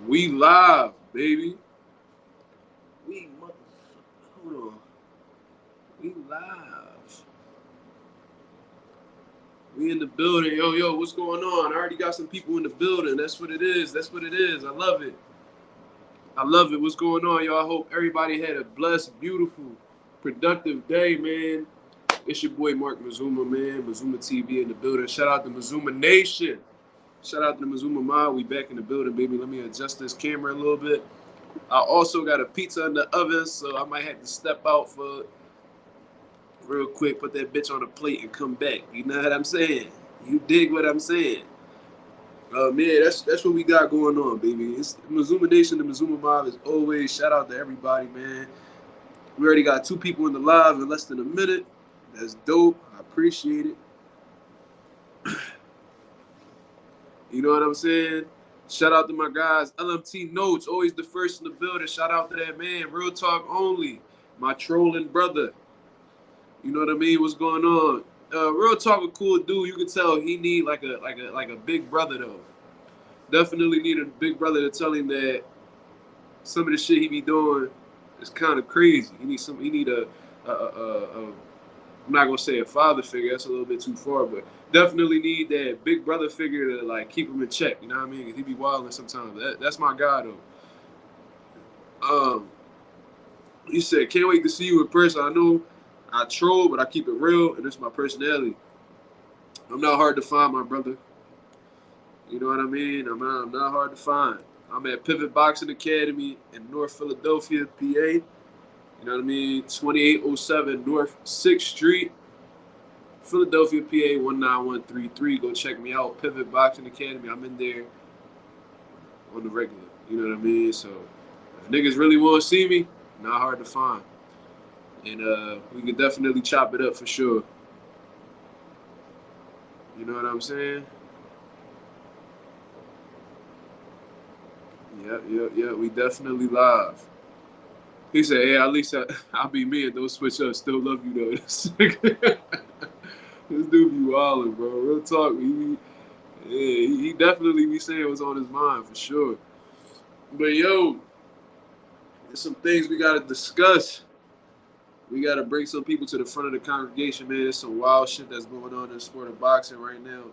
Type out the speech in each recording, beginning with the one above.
We live, baby. We motherfucker. Hold on. We live. We in the building. Yo, what's going on? I already got some people in the building. That's what it is. I love it. What's going on, y'all? I hope everybody had a blessed, beautiful, productive day, man. It's your boy Mark Mazuma, man. Mazuma TV in the building. Shout out to Mazuma Nation. Shout out to the Mazuma Mob. We back in the building, baby. Let me adjust this camera a little bit. I also got a pizza in the oven, so I might have to step out for real quick, put that bitch on a plate and come back. You know what I'm saying? You dig what I'm saying? Man, that's what we got going on, baby. It's Mazuma Nation, the Mazuma Mob as always. Shout out to everybody, man. We already got 2 people in the live in less than a minute. That's dope. I appreciate it. You know what I'm saying? Shout out to my guys. LMT Notes, always the first in the building. Shout out to that man. Real talk only. My trolling brother. You know what I mean? What's going on? Real talk, a cool dude. You can tell he need like a big brother though. Definitely need a big brother to tell him that some of the shit he be doing is kind of crazy. He need a I'm not gonna say a father figure. That's a little bit too far, but definitely need that big brother figure to like keep him in check. You know what I mean? He be wilding sometimes. That's my guy though. He said, "Can't wait to see you in person. I know I troll, but I keep it real, and it's my personality. I'm not hard to find, my brother. You know what I mean? I'm not hard to find. I'm at Pivot Boxing Academy in North Philadelphia, PA. You know what I mean? 2807 North 6th Street, Philadelphia, PA 19133. Go check me out. Pivot Boxing Academy. I'm in there on the regular. You know what I mean? So if niggas really want to see me, not hard to find. And we can definitely chop it up for sure. You know what I'm saying? Yeah. We definitely live. He said, "Hey, at least I'll be me and don't switch up. Still love you though." This dude be wildin', bro. Real talk. He definitely be saying what's on his mind for sure. But yo, there's some things we gotta discuss. We gotta bring some people to the front of the congregation, man. There's some wild shit that's going on in the sport of boxing right now.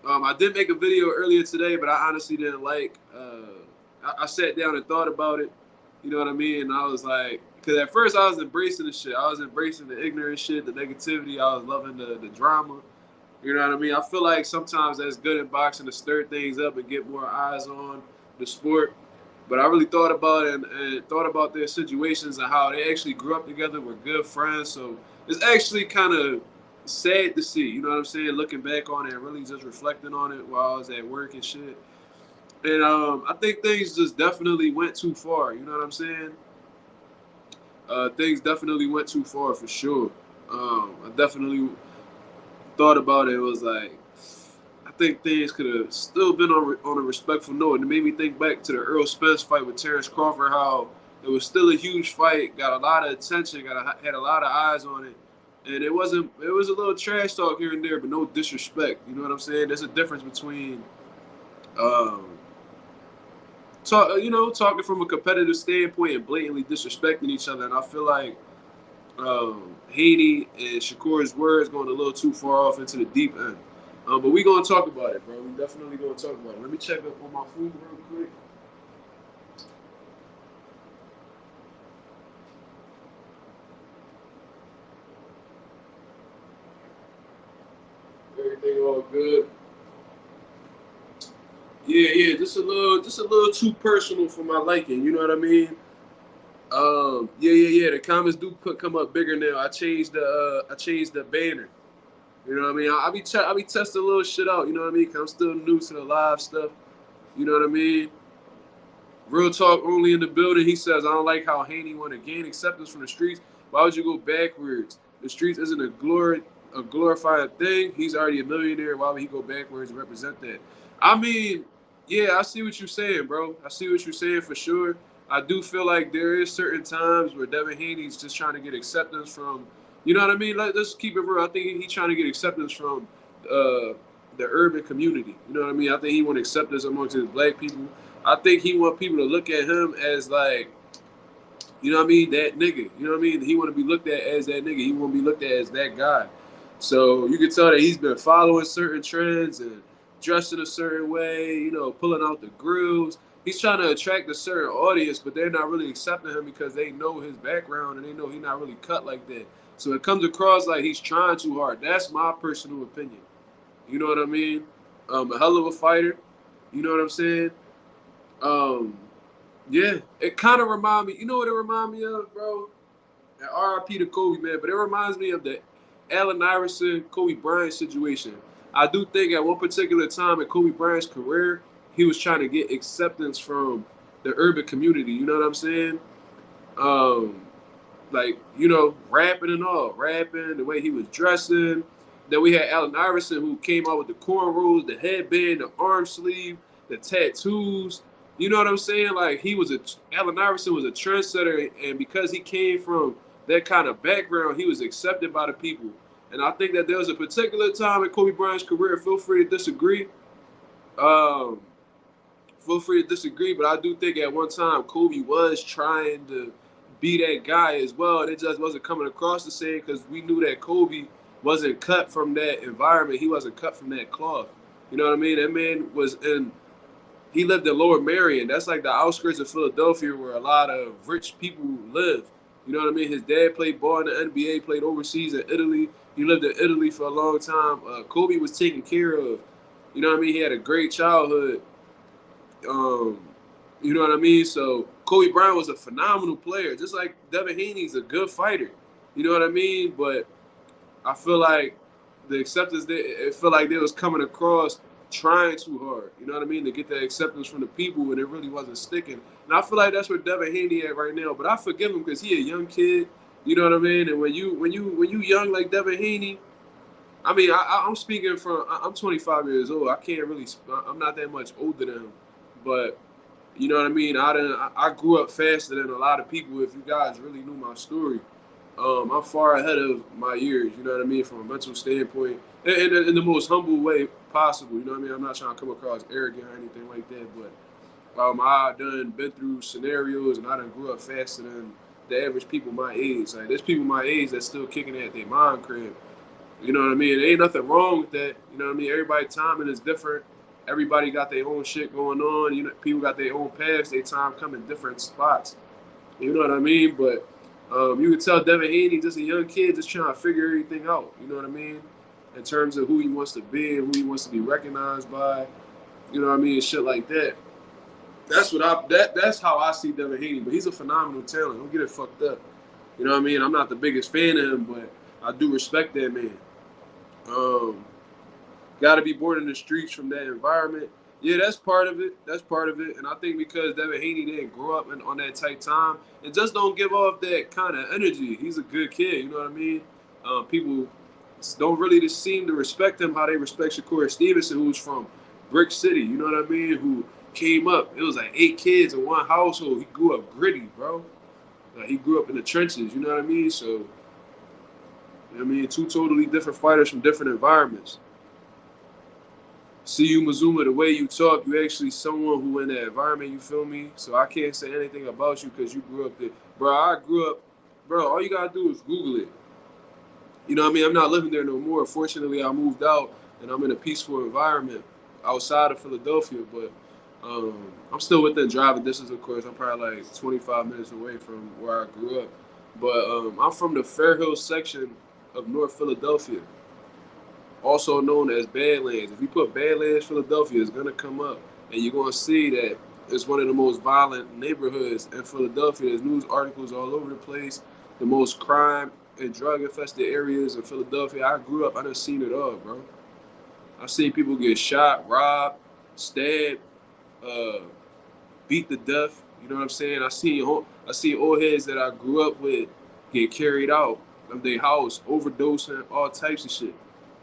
I did make a video earlier today, but I honestly didn't like. I sat down and thought about it. You know what I mean? And I was like, because at first I was embracing the shit. I was embracing the ignorant shit, the negativity. I was loving the drama. You know what I mean? I feel like sometimes that's good in boxing to stir things up and get more eyes on the sport. But I really thought about it and thought about their situations and how they actually grew up together, were good friends. So it's actually kind of sad to see, you know what I'm saying? Looking back on it and really just reflecting on it while I was at work and shit. And I think things just definitely went too far, you know what I'm saying? Things definitely went too far for sure. I definitely thought about it. It was like, I think things could have still been on a respectful note. And it made me think back to the Earl Spence fight with Terrence Crawford, how it was still a huge fight, got a lot of attention, had a lot of eyes on it. And it was a little trash talk here and there, but no disrespect. You know what I'm saying? There's a difference between, talking from a competitive standpoint and blatantly disrespecting each other. And I feel like Haney and Shakur's words going a little too far off into the deep end. But we gonna talk about it, bro. We definitely gonna talk about it. Let me check up on my food real quick. Everything all good. Yeah, just a little too personal for my liking. You know what I mean? Yeah. The comments do come up bigger now. I changed the banner. You know what I mean? I be testing a little shit out. You know what I mean? Cause I'm still new to the live stuff. You know what I mean? Real talk only in the building. He says, I don't like how Haney want to gain acceptance from the streets. Why would you go backwards? The streets isn't a glorified thing. He's already a millionaire. Why would he go backwards and represent that? I mean, yeah, I see what you're saying, bro. I see what you're saying for sure. I do feel like there is certain times where Devin Haney's just trying to get acceptance from, you know what I mean? Let's keep it real. I think he's trying to get acceptance from the urban community. You know what I mean? I think he wants acceptance amongst his black people. I think he want people to look at him as like, you know what I mean, that nigga. You know what I mean? He want to be looked at as that nigga. He want to be looked at as that guy. So you can tell that he's been following certain trends and dressing a certain way, you know, pulling out the grills. He's trying to attract a certain audience, but they're not really accepting him because they know his background and they know he's not really cut like that. So it comes across like he's trying too hard. That's my personal opinion. You know what I mean? A hell of a fighter. You know what I'm saying? Um, yeah, it kind of remind me. You know what it remind me of, bro? And RIP to Kobe, man. But it reminds me of the Allen Iverson, Kobe Bryant situation. I do think at one particular time in Kobe Bryant's career, he was trying to get acceptance from the urban community. You know what I'm saying? Um, like, you know, rapping and all, rapping, the way he was dressing. Then we had Allen Iverson who came out with the cornrows, the headband, the arm sleeve, the tattoos. You know what I'm saying? Like Allen Iverson was a trendsetter, and because he came from that kind of background, he was accepted by the people. And I think that there was a particular time in Kobe Bryant's career. Feel free to disagree. Um, Feel free to disagree, but I do think at one time Kobe was trying to be that guy as well. And it just wasn't coming across the same because we knew that Kobe wasn't cut from that environment. He wasn't cut from that cloth. You know what I mean? That man he lived in Lower Merion. That's like the outskirts of Philadelphia where a lot of rich people live. You know what I mean? His dad played ball in the NBA, played overseas in Italy. He lived in Italy for a long time. Kobe was taken care of. You know what I mean? He had a great childhood. Um, you know what I mean? So Kobe Bryant was a phenomenal player, just like Devin Haney's a good fighter. You know what I mean? But I feel like the acceptance, it felt like they was coming across trying too hard. You know what I mean? To get that acceptance from the people, and it really wasn't sticking. And I feel like that's where Devin Haney at right now. But I forgive him because he a young kid. You know what I mean? And when you young like Devin Haney, I mean, I'm speaking from. I'm 25 years old. I can't really. I'm not that much older than him, but you know what I mean. I grew up faster than a lot of people. If you guys really knew my story, I'm far ahead of my years. You know what I mean, from a mental standpoint, in the most humble way possible. You know what I mean. I'm not trying to come across arrogant or anything like that, but I done been through scenarios and I done grew up faster than the average people my age. Like there's people my age that's still kicking at their mind crib. You know what I mean? There ain't nothing wrong with that. You know what I mean? Everybody's timing is different. Everybody got their own shit going on. You know, people got their own paths. Their time come in different spots. You know what I mean? But you can tell Devin Haney, just a young kid, just trying to figure everything out. You know what I mean? In terms of who he wants to be and who he wants to be recognized by. You know what I mean? And shit like that. That's how I see Devin Haney. But he's a phenomenal talent. Don't get it fucked up. You know what I mean? I'm not the biggest fan of him, but I do respect that man. Got to be born in the streets from that environment. Yeah, that's part of it. That's part of it. And I think because Devin Haney didn't grow up on that tight time and just don't give off that kind of energy. He's a good kid. You know what I mean? People don't really just seem to respect him how they respect Shakur Stevenson, who's from Brick City. You know what I mean? Who came up. It was like 8 kids in one household. He grew up gritty, bro. Like he grew up in the trenches. You know what I mean? So, you know what I mean? 2 totally different fighters from different environments. See you, Mazuma, the way you talk, you actually someone who in that environment, you feel me? So I can't say anything about you because you grew up there. Bro, I grew up, bro, all you got to do is Google it. You know what I mean? I'm not living there no more. Fortunately, I moved out, and I'm in a peaceful environment outside of Philadelphia, but I'm still within driving distance, of course. I'm probably like 25 minutes away from where I grew up. But I'm from the Fair Hills section of North Philadelphia, also known as Badlands. If you put Badlands, Philadelphia, it's going to come up. And you're going to see that it's one of the most violent neighborhoods in Philadelphia. There's news articles all over the place. The most crime and drug-infested areas in Philadelphia. I grew up, I done seen it all, bro. I've seen people get shot, robbed, stabbed, beat to death. You know what I'm saying? I seen old heads that I grew up with get carried out of their house, overdosing, all types of shit.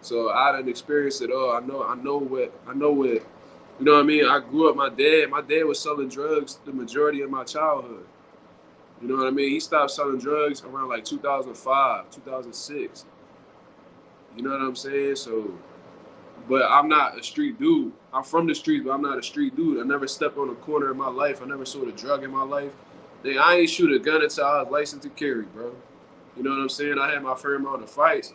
So I done experienced it all. I know what, you know what I mean? I grew up, my dad was selling drugs the majority of my childhood. You know what I mean? He stopped selling drugs around like 2005, 2006. You know what I'm saying? So But I'm not a street dude. I'm from the streets, but I'm not a street dude. I never stepped on a corner in my life. I never sold a drug in my life. I ain't shoot a gun until I was licensed to carry, bro. You know what I'm saying? I had my fair amount of fights.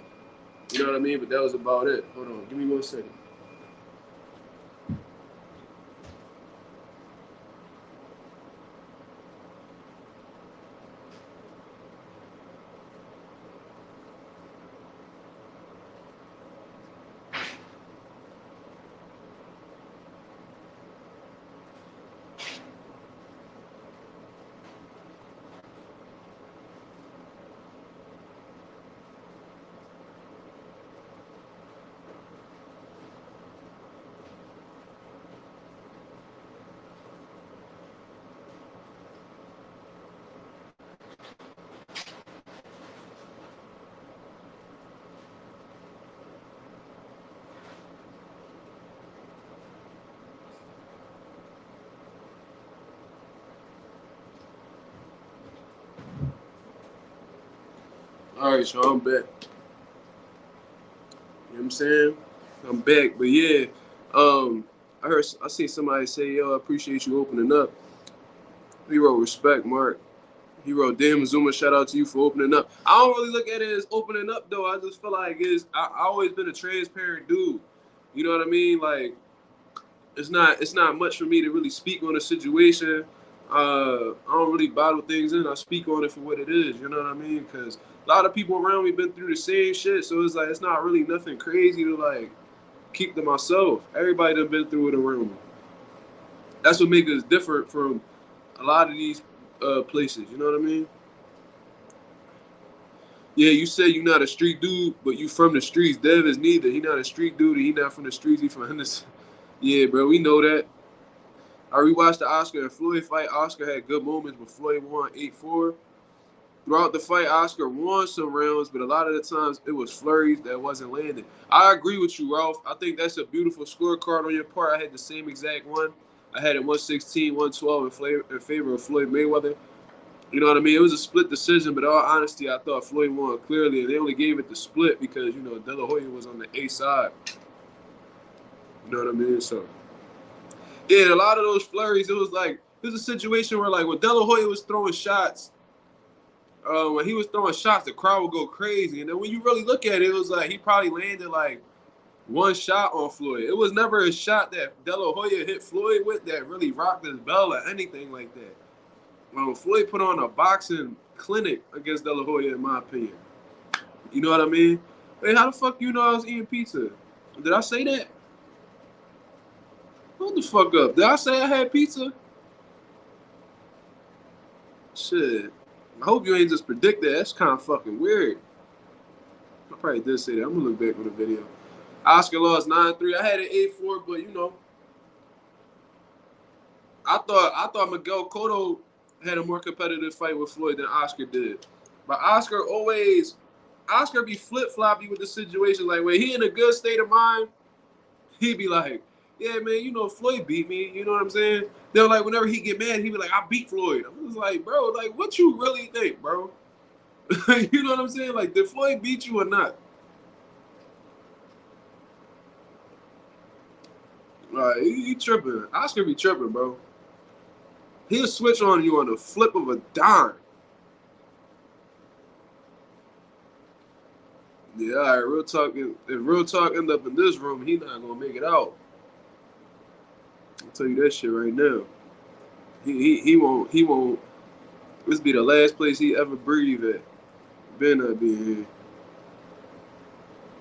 You know what I mean? But that was about it. Hold on. Give me 1 second. All right, so I'm back. You know what I'm saying? I'm back. But yeah, I seen somebody say, yo, I appreciate you opening up. He wrote, respect, Mark. He wrote, damn, Zuma, shout out to you for opening up. I don't really look at it as opening up, though. I just feel like I always been a transparent dude. You know what I mean? Like, it's not much for me to really speak on a situation. I don't really bottle things in. I speak on it for what it is. You know what I mean? Because a lot of people around me been through the same shit. So it's like, it's not really nothing crazy to, like, keep to myself. Everybody done been through it around me. That's what makes us different from a lot of these places. You know what I mean? Yeah, you say you're not a street dude, but you from the streets. Dev is neither. He not a street dude. He not from the streets. He from Henderson. Yeah, bro, we know that. I rewatched the Oscar and Floyd fight. Oscar had good moments, but Floyd won 8-4. Throughout the fight, Oscar won some rounds, but a lot of the times it was flurries that wasn't landing. I agree with you, Ralph. I think that's a beautiful scorecard on your part. I had the same exact one. I had it 116, 112 in favor of Floyd Mayweather. You know what I mean? It was a split decision, but in all honesty, I thought Floyd won clearly, and they only gave it the split because, you know, De La Hoya was on the A side. You know what I mean? So, yeah, a lot of those flurries, it was a situation where, like, when De La Hoya was throwing shots, when he was throwing shots, the crowd would go crazy. And then when you really look at it, it was like he probably landed, like, one shot on Floyd. It was never a shot that De La Hoya hit Floyd with that really rocked his bell or anything like that. Floyd put on a boxing clinic against De La Hoya, in my opinion. You know what I mean? Hey, how the fuck you know I was eating pizza? Did I say that? Hold the fuck up. Did I say I had pizza? Shit. I hope you ain't just predict that. That's kind of fucking weird. I probably did say that. I'm gonna look back on the video. Oscar lost 9-3. I had it 8-4, but you know, I thought Miguel Cotto had a more competitive fight with Floyd than Oscar did. But Oscar be flip-floppy with the situation. Like, when he in a good state of mind, he be like, yeah, man, you know, Floyd beat me. You know what I'm saying? Then, like, whenever he get mad, he be like, I beat Floyd. I'm just like, bro, like, what you really think, bro? You know what I'm saying? Like, did Floyd beat you or not? He tripping. Oscar be tripping, bro. He'll switch on you on the flip of a dime. Yeah, all right, real talk. If real talk end up in this room, he not gonna make it out. I'll tell you that shit right now. He won't. This be the last place he ever breathe at. Better not be here.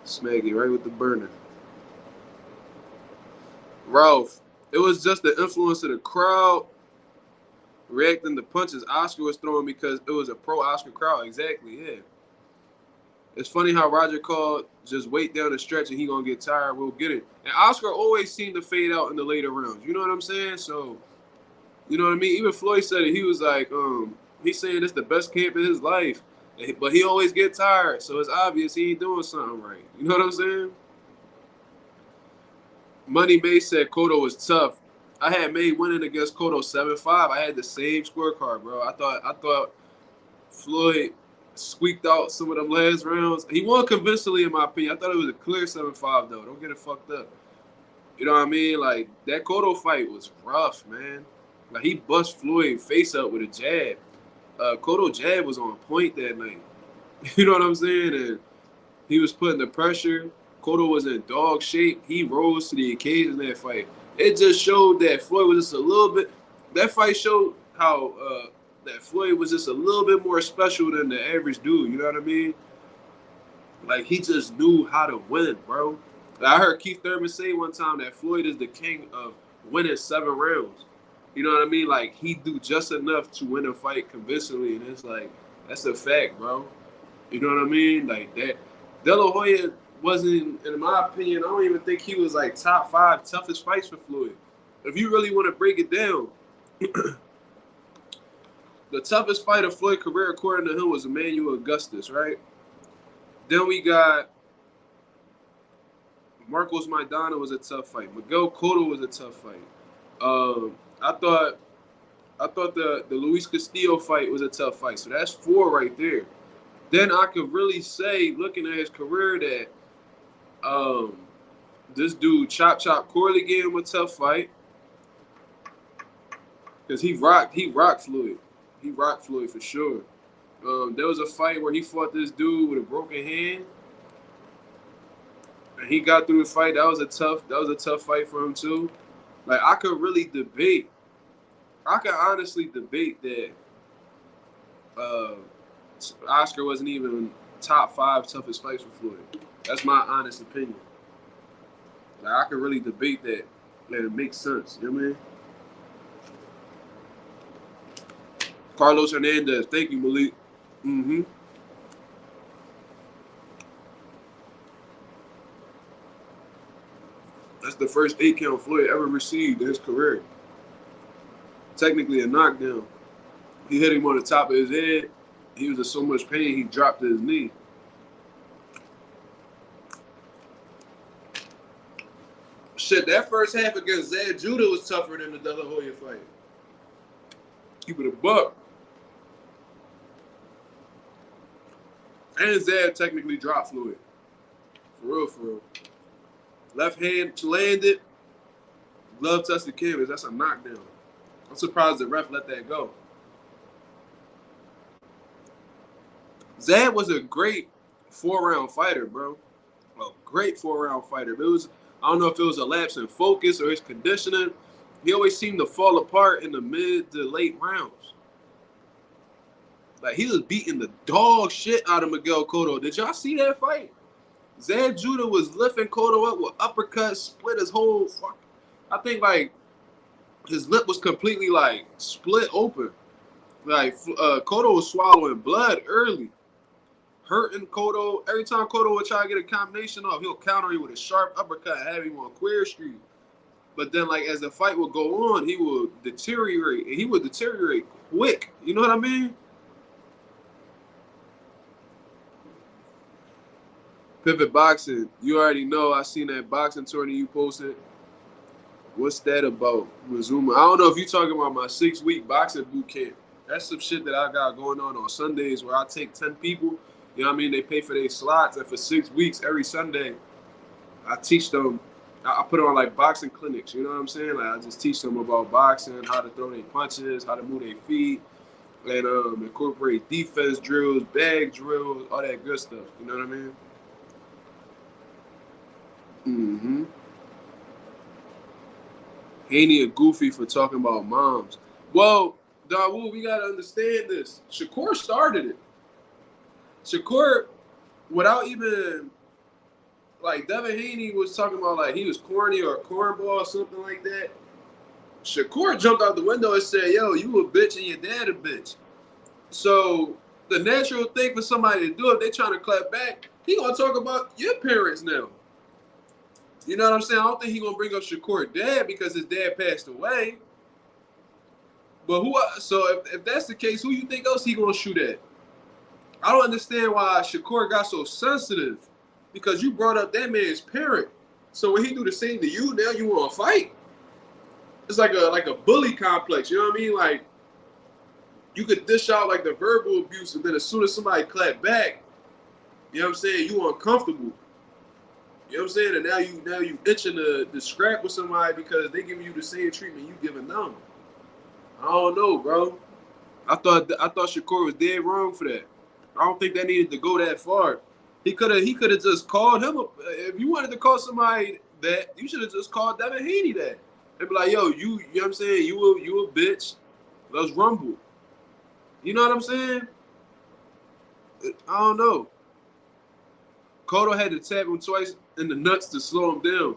Smack it right with the burner. Ralph, it was just the influence of the crowd reacting to punches Oscar was throwing because it was a pro-Oscar crowd. Exactly, yeah. It's funny how Roger called, just wait down the stretch and he gonna get tired, we'll get it. And Oscar always seemed to fade out in the later rounds. You know what I'm saying? So, you know what I mean? Even Floyd said it. He was like, he's saying it's the best camp in his life. But he always get tired. So it's obvious he ain't doing something right. You know what I'm saying? Money May said Cotto was tough. I had May winning against Cotto 7-5. I had the same scorecard, bro. I thought Floyd squeaked out some of them last rounds. He won convincingly, in my opinion. I thought it was a clear 7-5, though. Don't get it fucked up. You know what I mean? Like, that Cotto fight was rough, man. Like, he bust Floyd face up with a jab. Cotto jab was on point that night. You know what I'm saying? And he was putting the pressure. Cotto was in dog shape. He rose to the occasion in that fight. It just showed that Floyd was just a little bit. That fight showed how that Floyd was just a little bit more special than the average dude. You know what I mean? Like, he just knew how to win, bro. I heard Keith Thurman say one time that Floyd is the king of winning 7 rounds. You know what I mean? Like, he do just enough to win a fight convincingly, and it's like, that's a fact, bro. You know what I mean? Like, that. De La Hoya wasn't, in my opinion, I don't even think he was like top 5 toughest fights for Floyd. If you really want to break it down, the toughest fight of Floyd's career, according to him, was Emmanuel Augustus, right? Then we got Marcos Maidana was a tough fight. Miguel Cotto was a tough fight. I thought the Luis Castillo fight was a tough fight. So that's 4 right there. Then I could really say, looking at his career, that this dude Chop Corley gave him a tough fight because he rocked Floyd. He rocked Floyd for sure. There was a fight where he fought this dude with a broken hand, and he got through the fight. That was a tough fight for him too. Like, I could really debate. I could honestly debate that Oscar wasn't even top 5 toughest fights for Floyd. That's my honest opinion. Like, I could really debate that. And it makes sense. You know what I mean? Carlos Hernandez. Thank you, Malik. Mm-hmm. That's the first 8 count Floyd ever received in his career. Technically a knockdown. He hit him on the top of his head. He was in so much pain, he dropped to his knee. Shit, that first half against Zab Judah was tougher than the De La Hoya fight. Keep it a buck. And Zab technically dropped Floyd. For real, for real. Left hand landed. Glove touched the canvas. That's a knockdown. I'm surprised the ref let that go. Zab was a great 4-round fighter, bro. A great 4-round fighter. But I don't know if it was a lapse in focus or his conditioning. He always seemed to fall apart in the mid to late rounds. Like, he was beating the dog shit out of Miguel Cotto. Did y'all see that fight? Zab Judah was lifting Cotto up with uppercuts, split his whole I think, like, his lip was completely, like, split open. Like, Cotto was swallowing blood early. Hurting Cotto. Every time Cotto would try to get a combination off, he'll counter you with a sharp uppercut and have him on Queer Street. But then, like, as the fight would go on, he would deteriorate. And he would deteriorate quick. You know what I mean? Pivot Boxing. You already know. I seen that boxing tourney you posted. What's that about? Mazuma. I don't know if you're talking about my 6-week boxing boot camp. That's some shit that I got going on Sundays where I take 10 people. You know what I mean? They pay for their slots. And for 6 weeks, every Sunday, I teach them. I put on, like, boxing clinics. You know what I'm saying? Like, I just teach them about boxing, how to throw their punches, how to move their feet, and incorporate defense drills, bag drills, all that good stuff. You know what I mean? Mm-hmm. Haney and Goofy for talking about moms. Well, Dawood, we got to understand this. Shakur started it. Shakur, without even, like, Devin Haney was talking about, like, he was corny or a cornball or something like that. Shakur jumped out the window and said, yo, you a bitch and your dad a bitch. So the natural thing for somebody to do if they trying to clap back, he going to talk about your parents now. You know what I'm saying? I don't think he's going to bring up Shakur's dad because his dad passed away. But so if that's the case, who you think else he going to shoot at? I don't understand why Shakur got so sensitive because you brought up that man's parent. So when he do the same to you, now you want to fight? It's like a bully complex. You know what I mean? Like, you could dish out, like, the verbal abuse, and then as soon as somebody clap back, you know what I'm saying, you uncomfortable. You know what I'm saying? And now you itching to scrap with somebody because they giving you the same treatment you giving them. I don't know, bro. I thought Shakur was dead wrong for that. I don't think that needed to go that far. He could have just called him. If you wanted to call somebody that, you should have just called Devin Haney that. They'd be like, yo, you know what I'm saying? You a bitch. Let's rumble. You know what I'm saying? I don't know. Cotto had to tap him twice in the nuts to slow him down.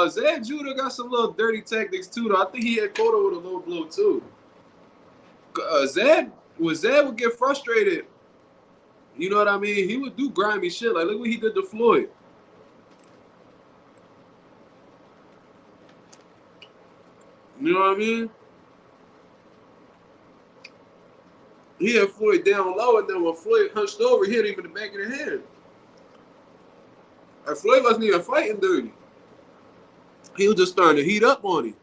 Zab Judah got some little dirty tactics too, though. I think he had Cotto with a low blow too. Zab would get frustrated, you know what I mean? He would do grimy shit. Like, look what he did to Floyd. You know what I mean? He had Floyd down low, and then when Floyd hunched over, he hit him in the back of the head. And Floyd wasn't even fighting dirty. He was just starting to heat up on him.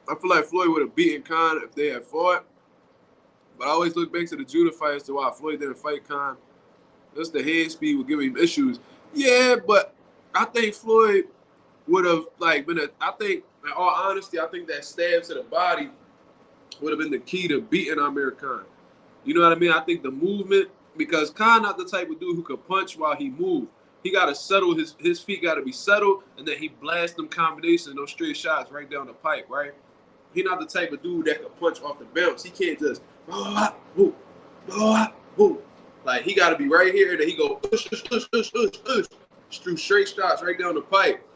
I feel like Floyd would have beaten Khan if they had fought. But I always look back to the Judah fight as to why Floyd didn't fight Khan. Just the head speed would give him issues. Yeah, but I think Floyd would have I think, in all honesty, I think that stab to the body would have been the key to beating Amir Khan. You know what I mean? I think the movement, because Khan not the type of dude who could punch while he moved. He got to settle, his feet got to be settled, and then he blasts them combinations, those straight shots right down the pipe, right? He not the type of dude that can punch off the bounce. He can't just, like, he got to be right here, and then he go, through straight shots right down the pipe.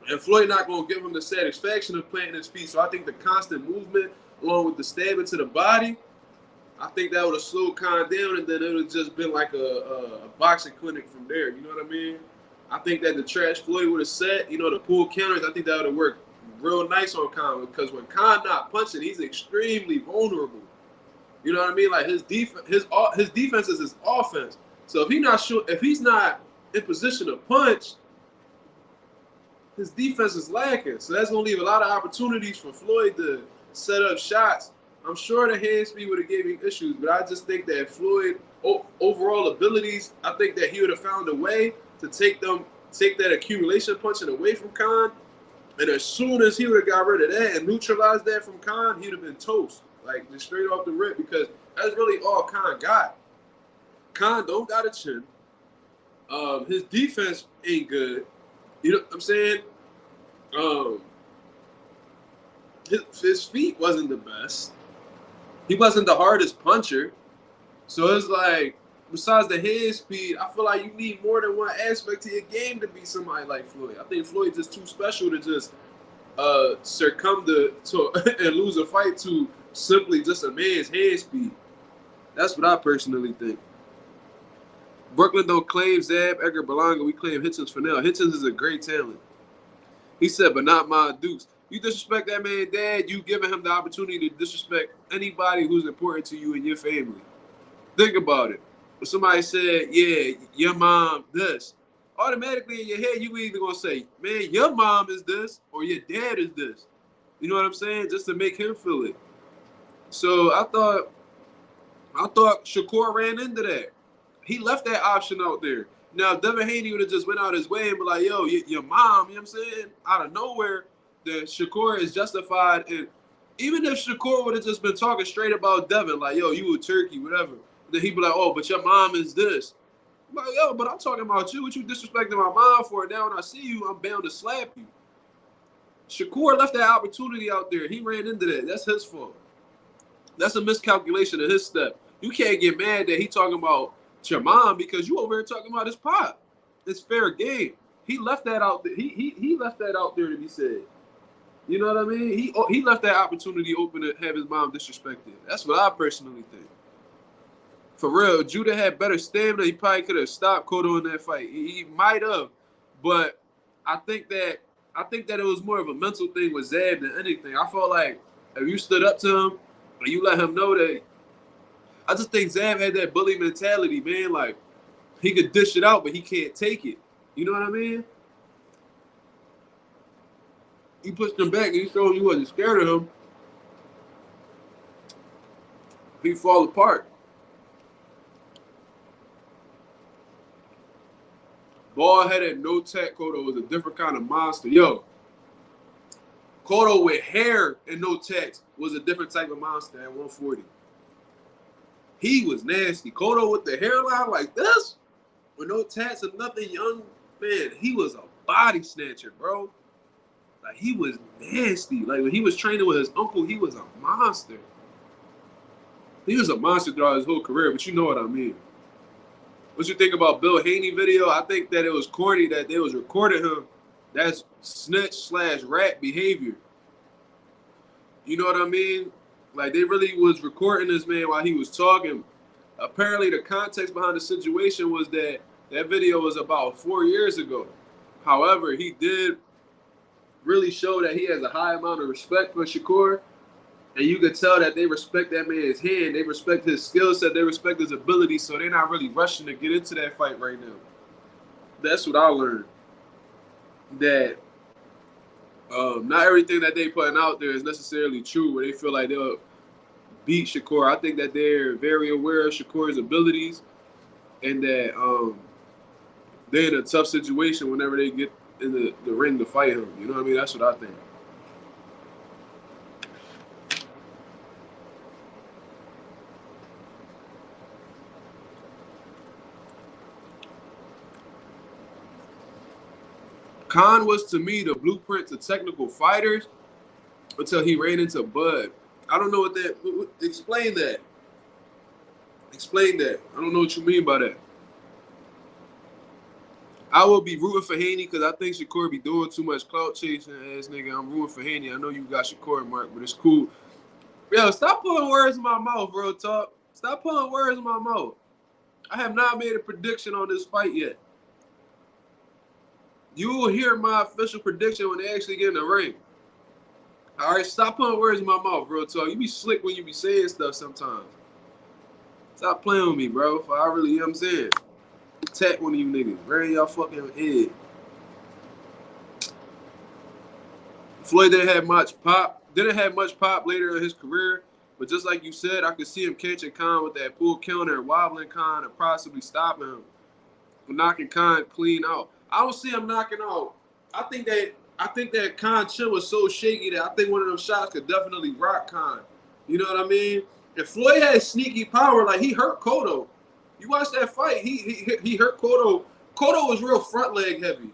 And Floyd not going to give him the satisfaction of planting his feet. So I think the constant movement, along with the stabbing to the body, I think that would have slowed Khan down, and then it would have just been like a boxing clinic from there. You know what I mean? I think that the trash Floyd would have set, the pull counters, I think that would have worked real nice on Khan, because when Khan not punching, he's extremely vulnerable. You know what I mean? Like, his defense is his offense. So if he's not in position to punch, his defense is lacking. So that's going to leave a lot of opportunities for Floyd to set up shots. I'm sure the hand speed would have gave him issues, but I just think that Floyd, overall abilities, I think that he would have found a way to take that accumulation punching away from Khan. And as soon as he would have got rid of that and neutralized that from Khan, he'd have been toast. Like, just straight off the rip, because that's really all Khan got. Khan don't got a chin. His defense ain't good. You know what I'm saying? His feet wasn't the best. He wasn't the hardest puncher. So it's like, besides the head speed, I feel like you need more than one aspect to your game to be somebody like Floyd. I think Floyd's just too special to just succumb to and lose a fight to simply just a man's head speed. That's what I personally think. Brooklyn don't claim Zab, Edgar Berlanga. We claim Hitchens for now. Hitchens is a great talent. He said, but not my Dukes. You disrespect that man, Dad, you giving him the opportunity to disrespect anybody who's important to you and your family. Think about it. If somebody said, yeah, your mom this, automatically in your head, you either going to say, man, your mom is this or your dad is this. You know what I'm saying? Just to make him feel it. So I thought Shakur ran into that. He left that option out there. Now, Devin Haney would have just went out his way and be like, yo, your mom, you know what I'm saying? Out of nowhere, that Shakur is justified. And even if Shakur would have just been talking straight about Devin, like, yo, you a turkey, whatever, then he'd be like, oh, but your mom is this. I'm like, yo, but I'm talking about you. What you disrespecting my mom for? Now when I see you, I'm bound to slap you. Shakur left that opportunity out there. He ran into that. That's his fault. That's a miscalculation of his step. You can't get mad that he talking about your mom because you over here talking about his pop. It's fair game. He left that out there. He left that out there to be said. You know what I mean? He left that opportunity open to have his mom disrespected. That's what I personally think. For real, Judah had better stamina. He probably could have stopped Cotto in that fight. He might have, but I think that it was more of a mental thing with Zab than anything. I felt like if you stood up to him and you let him know that, I just think Zab had that bully mentality, man. Like, he could dish it out, but he can't take it. You know what I mean? He pushed him back and he showed you wasn't scared of him. he fall apart. Bald-headed, no-tech Cotto was a different kind of monster. Yo, Cotto with hair and no tats was a different type of monster at 140. He was nasty. Cotto with the hairline like this, with no tats or nothing, young man, he was a body snatcher, bro. Like, he was nasty. Like, when he was training with his uncle, he was a monster. He was a monster throughout his whole career, but you know what I mean. What you think about Bill Haney video? I think that it was corny that they was recording him. That's snitch/rat behavior. You know what I mean? Like, they really was recording this man while he was talking. Apparently, the context behind the situation was that that video was about 4 years ago. However, he did really show that he has a high amount of respect for Shakur. And you could tell that they respect that man's hand. They respect his skill set. They respect his ability. So they're not really rushing to get into that fight right now. That's what I learned. That not everything that they putting out there is necessarily true, where they feel like they'll beat Shakur. I think that they're very aware of Shakur's abilities, and that they're in a tough situation whenever they get in the ring to fight him. You know what I mean? That's what I think. Khan was, to me, the blueprint to technical fighters until he ran into Bud. I don't know what that... Explain that. Explain that. I don't know what you mean by that. I will be rooting for Haney because I think Shakur be doing too much clout chasing ass nigga. I'm rooting for Haney. I know you got Shakur, Mark, but it's cool. Yo, stop putting words in my mouth, bro, talk. Stop putting words in my mouth. I have not made a prediction on this fight yet. You will hear my official prediction when they actually get in the ring. All right, stop putting words in my mouth, bro, talk. You be slick when you be saying stuff sometimes. Stop playing with me, bro. If I really, you know what I'm saying? Attack one of you niggas. Bury y'all fucking head. Floyd didn't have much pop. Didn't have much pop later in his career. But just like you said, I could see him catching Khan with that pull counter and wobbling Khan and possibly stopping him. Knocking Khan clean out. I don't see him knocking out. I think that Khan chin was so shaky that I think one of them shots could definitely rock Khan. You know what I mean? If Floyd had sneaky power, like he hurt Cotto. You watch that fight, he hurt Cotto. Cotto was real front leg heavy.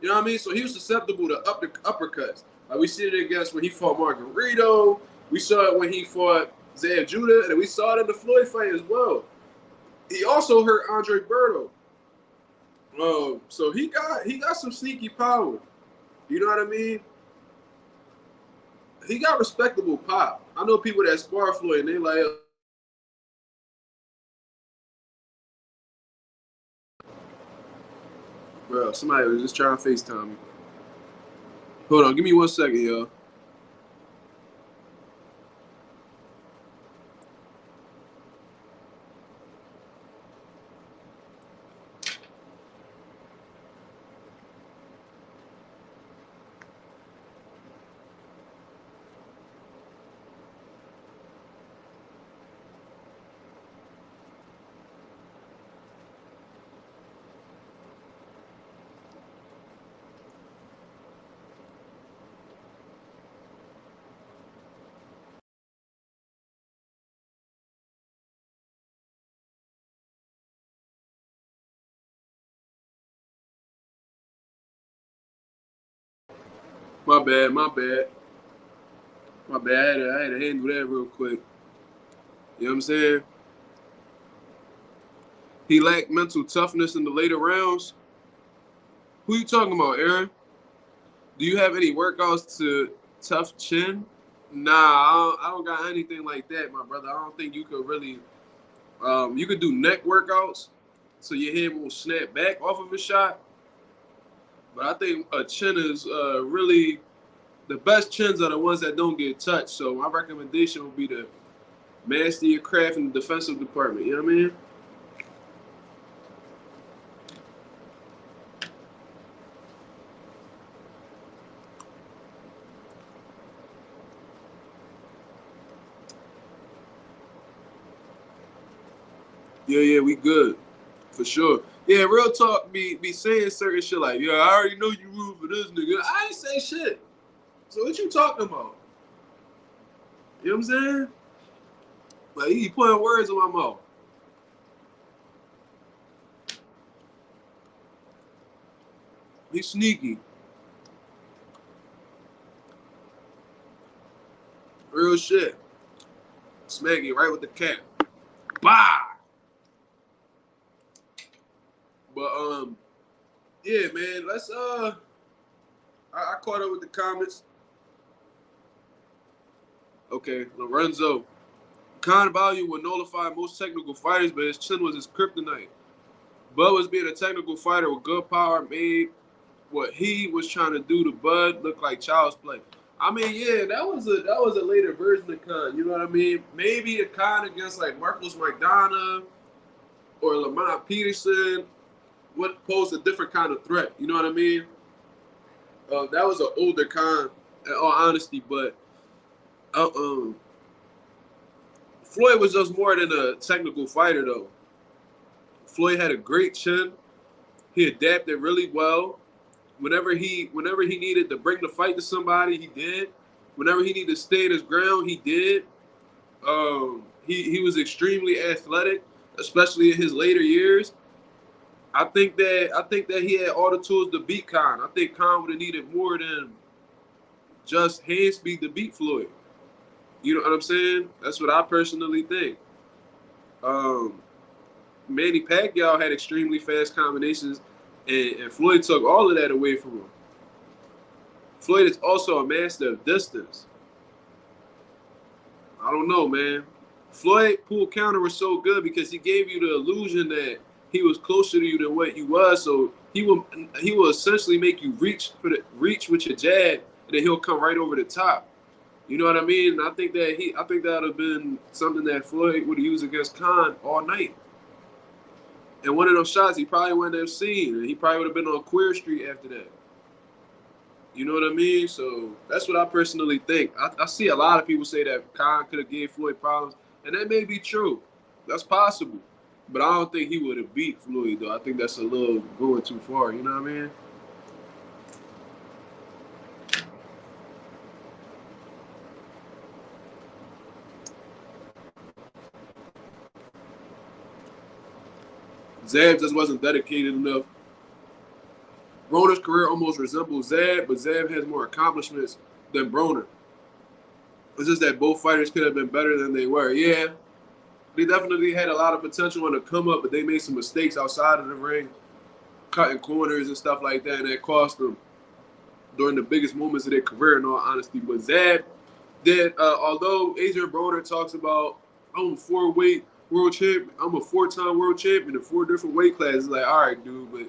You know what I mean? So he was susceptible to uppercuts. Like we see it against when he fought Margarito. We saw it when he fought Zab Judah, and we saw it in the Floyd fight as well. He also hurt Andre Berto. So he got some sneaky power. You know what I mean? He got respectable pop. I know people that spar Floyd and they like, bro, somebody was just trying to FaceTime me. Hold on, give me 1 second, y'all. My bad. I had to handle that real quick. You know what I'm saying? He lacked mental toughness in the later rounds. Who you talking about, Aaron? Do you have any workouts to tough chin? Nah, I don't got anything like that, my brother. I don't think you could really. You could do neck workouts so your head won't snap back off of a shot. But I think a chin is really the best chins are the ones that don't get touched. So my recommendation would be to master your craft in the defensive department. You know what I mean? Yeah, we good. For sure. Yeah, real talk be saying certain shit like, yeah, I already know you root for this nigga. I ain't say shit. So what you talking about? You know what I'm saying? Like, he putting words in my mouth. He's sneaky. Real shit. Smack it right with the cap. Bah! But yeah, man, let's I caught up with the comments. Okay, Lorenzo. Khan value would nullify most technical fighters, but his chin was his kryptonite. Bud was being a technical fighter with good power, made what he was trying to do to Bud look like child's play. I mean, yeah, that was a later version of Khan. You know what I mean? Maybe a Khan against like Marcos Maidana or Lamont Peterson would pose a different kind of threat. You know what I mean? That was an older Khan, in all honesty, but Floyd was just more than a technical fighter, though. Floyd had a great chin. He adapted really well. Whenever he needed to bring the fight to somebody, he did. Whenever he needed to stay in his ground, he did. He was extremely athletic, especially in his later years. I think that he had all the tools to beat Khan. I think Khan would have needed more than just hand speed to beat Floyd. You know what I'm saying? That's what I personally think. Manny Pacquiao had extremely fast combinations, and Floyd took all of that away from him. Floyd is also a master of distance. I don't know, man. Floyd pull counter was so good because he gave you the illusion that he was closer to you than what you was. So he will essentially make you reach with your jab, and then he'll come right over the top. You know what I mean? I think that would have been something that Floyd would have used against Khan all night. And one of those shots he probably wouldn't have seen, and he probably would have been on Queer Street after that. You know what I mean? So that's what I personally think. I see a lot of people say that Khan could have gave Floyd problems, and that may be true. That's possible. But I don't think he would have beat Floyd, though. I think that's a little going too far. You know what I mean? Zab just wasn't dedicated enough. Broner's career almost resembles Zab, but Zab has more accomplishments than Broner. It's just that both fighters could have been better than they were. Yeah, they definitely had a lot of potential on the come up, but they made some mistakes outside of the ring, cutting corners and stuff like that, and that cost them during the biggest moments of their career, in all honesty. But Zab did, although Adrian Broner talks about, I'm a four-weight world champion, I'm a four-time world champion in 4 different weight classes. Like, all right, dude, but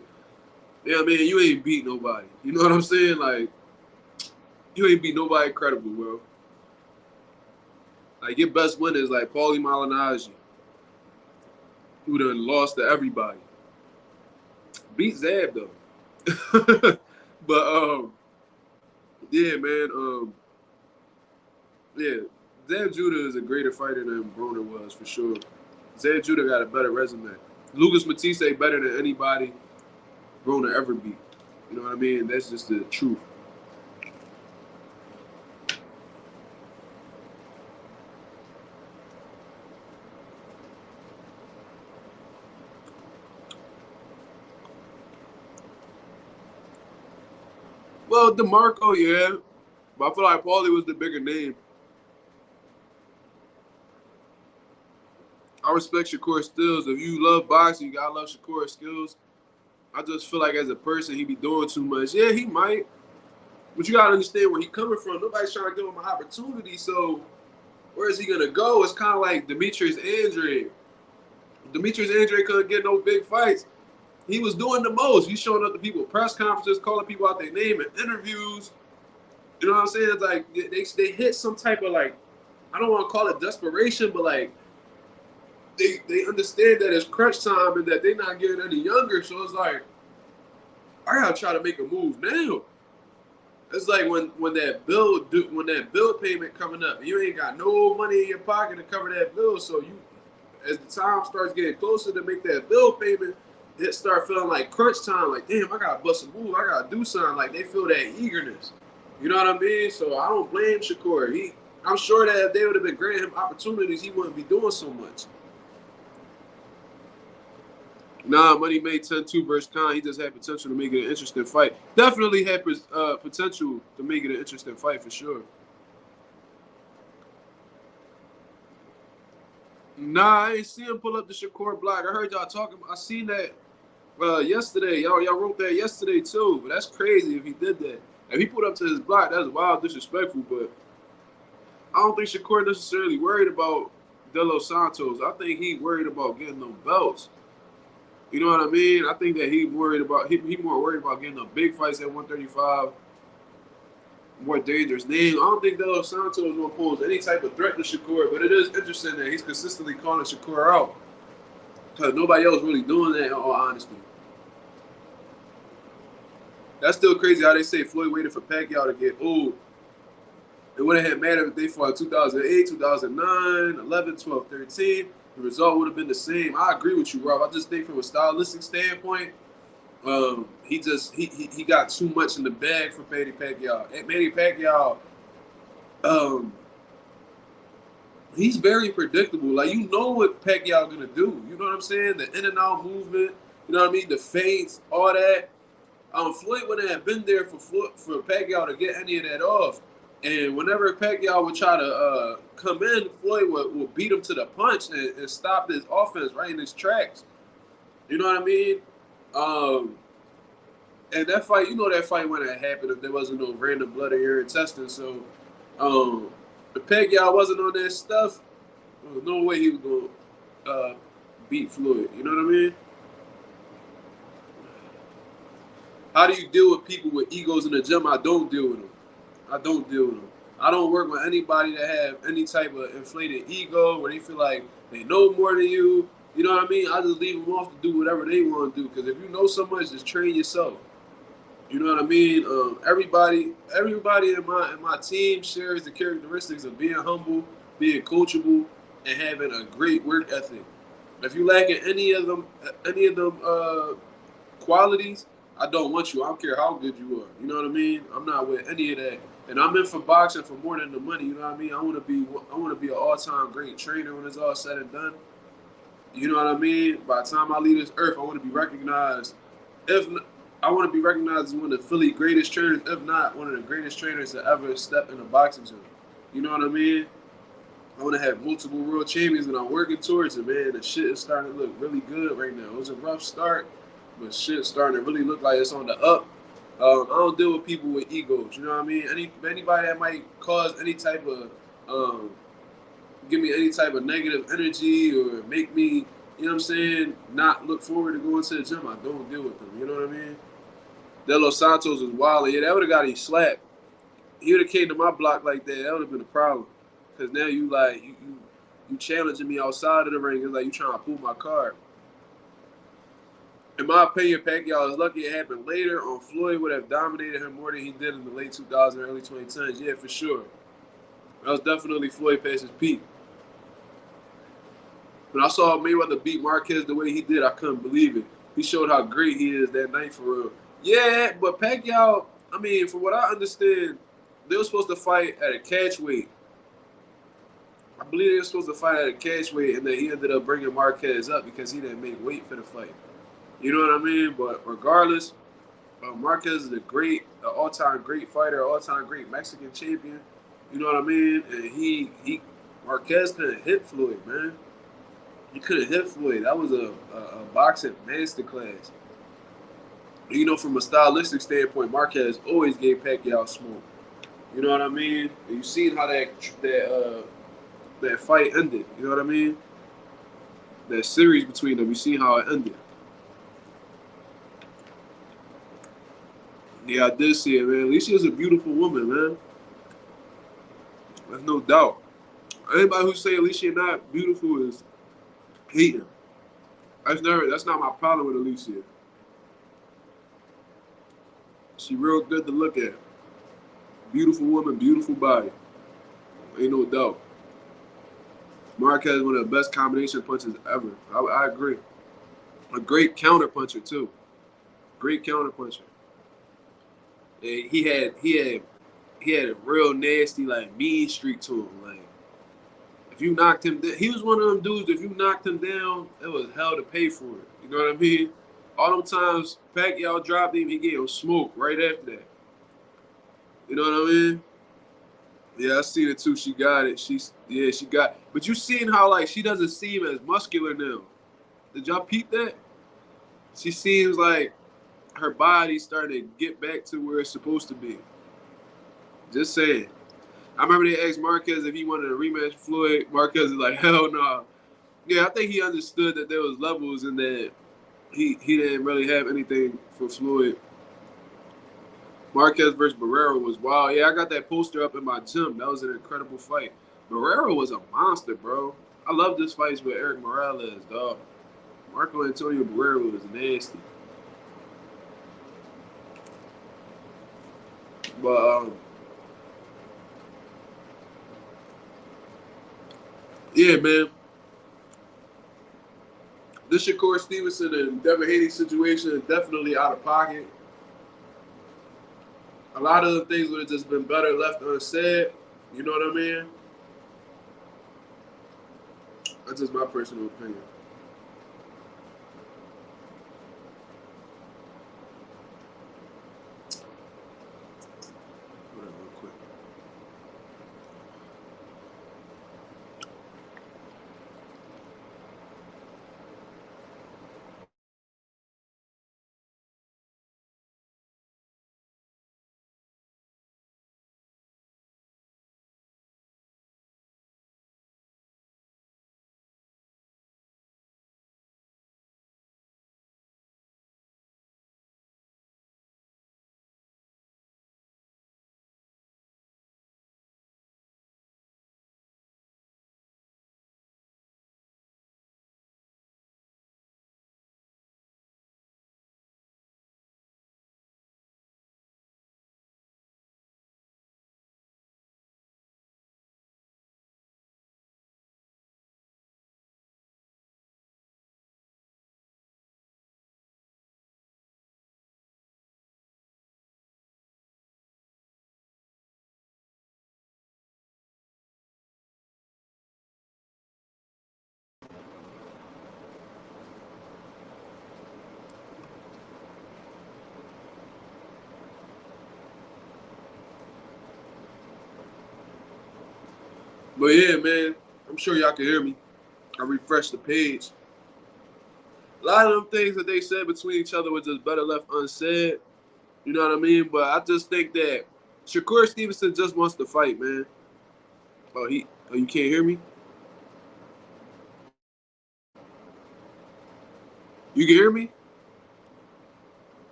yeah, man, you ain't beat nobody. You know what I'm saying? Like, you ain't beat nobody credible, bro. Like, your best win is like Paulie Malignaggi, who done lost to everybody. Beat Zab though. But yeah, man, yeah, Zab Judah is a greater fighter than Broner was for sure. Zab Judah got a better resume. Lucas Matisse better than anybody Broner ever beat. You know what I mean? That's just the truth. Well, DeMarco, yeah. But I feel like Paulie was the bigger name. I respect Shakur Stills. If you love boxing, you gotta love Shakur skills. I just feel like as a person, he be doing too much. Yeah, he might. But you gotta understand where he coming from. Nobody's trying to give him an opportunity. So where is he gonna go? It's kind of like Demetrius Andre. Demetrius Andre couldn't get no big fights. He was doing the most. He's showing up to people at press conferences, calling people out their name in interviews. You know what I'm saying? It's like they hit some type of like, I don't want to call it desperation, but like they understand that it's crunch time and that they're not getting any younger. So it's like, I gotta try to make a move now. It's like when that bill payment coming up, and you ain't got no money in your pocket to cover that bill, so as the time starts getting closer to make that bill payment, it start feeling like crunch time. Like, damn, I gotta bust a move. I gotta do something. Like, they feel that eagerness. You know what I mean? So I don't blame Shakur. I'm sure that if they would have been granting him opportunities, he wouldn't be doing so much. Nah, Money made 10-2 versus Khan. He just had potential to make it an interesting fight. Definitely had potential to make it an interesting fight for sure. Nah, I ain't see him pull up the Shakur block. I heard y'all talking. I seen that yesterday. Y'all wrote that yesterday too. But that's crazy if he did that. If he put up to his block, that's wild disrespectful. But I don't think Shakur necessarily worried about De Los Santos. I think he worried about getting them belts. You know what I mean? I think that he more worried about getting the big fights at 135, more dangerous name. I don't think De Los Santos will pose any type of threat to Shakur, but it is interesting that he's consistently calling Shakur out because nobody else really doing that in all honesty. That's still crazy how they say Floyd waited for Pacquiao to get old. It wouldn't have mattered if they fought 2008, 2009, 11, 12, 13. The result would have been the same. I agree with you, Rob. I just think from a stylistic standpoint, he got too much in the bag for Manny Pacquiao. And Manny Pacquiao, he's very predictable. Like, you know what Pacquiao gonna do. You know what I'm saying? The in and out movement. You know what I mean? The feints, all that. Floyd wouldn't have been there for Pacquiao to get any of that off. And whenever Pacquiao would try to come in, Floyd would beat him to the punch and stop his offense right in his tracks. You know what I mean? And that fight, that fight wouldn't have happened if there wasn't no random blood in your intestines. So, if Pacquiao wasn't on that stuff, there was no way he was going to beat Floyd. You know what I mean? How do you deal with people with egos in the gym? I don't deal with them. I don't work with anybody that have any type of inflated ego where they feel like they know more than you. You know what I mean? I just leave them off to do whatever they want to do. Because if you know so much, just train yourself. You know what I mean? Everybody in my team shares the characteristics of being humble, being coachable, and having a great work ethic. If you lack in any of them qualities, I don't want you. I don't care how good you are. You know what I mean? I'm not with any of that. And I'm in for boxing for more than the money. You know what I mean? I want to be an all-time great trainer when it's all said and done. You know what I mean? By the time I leave this earth, I want to be recognized. I want to be recognized as one of the Philly greatest trainers, if not one of the greatest trainers to ever step in a boxing gym. You know what I mean? I want to have multiple world champions, and I'm working towards it, man. The shit is starting to look really good right now. It was a rough start, but shit's starting to really look like it's on the up. I don't deal with people with egos. You know what I mean? Anybody that might cause any type of, give me any type of negative energy or make me, you know what I'm saying, not look forward to going to the gym, I don't deal with them. You know what I mean? De Los Santos was wild. Yeah, that would have got him slapped. He would have came to my block like that. That would have been a problem. Because now you challenging me outside of the ring. It's like you trying to pull my card. In my opinion, Pacquiao is lucky it happened later. Floyd would have dominated him more than he did in the late 2000s, early 2010s. Yeah, for sure. That was definitely Floyd past his peak. When I saw Mayweather beat Marquez the way he did, I couldn't believe it. He showed how great he is that night for real. Yeah, but Pacquiao, I mean, from what I understand, they were supposed to fight at a catch weight. I believe they were supposed to fight at a catch weight, and then he ended up bringing Marquez up because he didn't make weight for the fight. You know what I mean? But regardless, Marquez is an all-time great fighter, all-time great Mexican champion. You know what I mean? And Marquez couldn't hit Floyd, man. He couldn't hit Floyd. That was a boxing masterclass. You know, from a stylistic standpoint, Marquez always gave Pacquiao smoke. You know what I mean? And you seen how that fight ended. You know what I mean? That series between them, you seen how it ended. Yeah, I did see it, man. Alicia's a beautiful woman, man. There's no doubt. Anybody who say Alicia not beautiful is hating. That's not my problem with Alicia. She real good to look at. Beautiful woman, beautiful body. Ain't no doubt. Marquez is one of the best combination punchers ever. I agree. A great counter puncher too. Great counter puncher. And he had a real nasty, like, mean streak to him. Like, if you knocked him down, he was one of them dudes. If you knocked him down, it was hell to pay for it. You know what I mean? All them times Pacquiao dropped him, he gave him smoke right after that. You know what I mean? Yeah, I seen it too. She got it. She got. But you seen how, like, she doesn't seem as muscular now. Did y'all peep that? She seems like her body's starting to get back to where it's supposed to be. Just saying. I remember they asked Marquez if he wanted a rematch with Floyd. Marquez is like, hell no. Nah. Yeah, I think he understood that there was levels and that he didn't really have anything for Floyd. Marquez versus Barrera was wild. Yeah, I got that poster up in my gym. That was an incredible fight. Barrera was a monster, bro. I love this fight with Eric Morales, dog. Marco Antonio Barrera was nasty. But, yeah, man. This Shakur Stevenson and Devin Haney situation is definitely out of pocket. A lot of the things would have just been better left unsaid. You know what I mean? That's just my personal opinion. Real quick. But yeah, man, I'm sure y'all can hear me. I refreshed the page. A lot of them things that they said between each other were just better left unsaid. You know what I mean? But I just think that Shakur Stevenson just wants to fight, man. Oh, you can't hear me? You can hear me?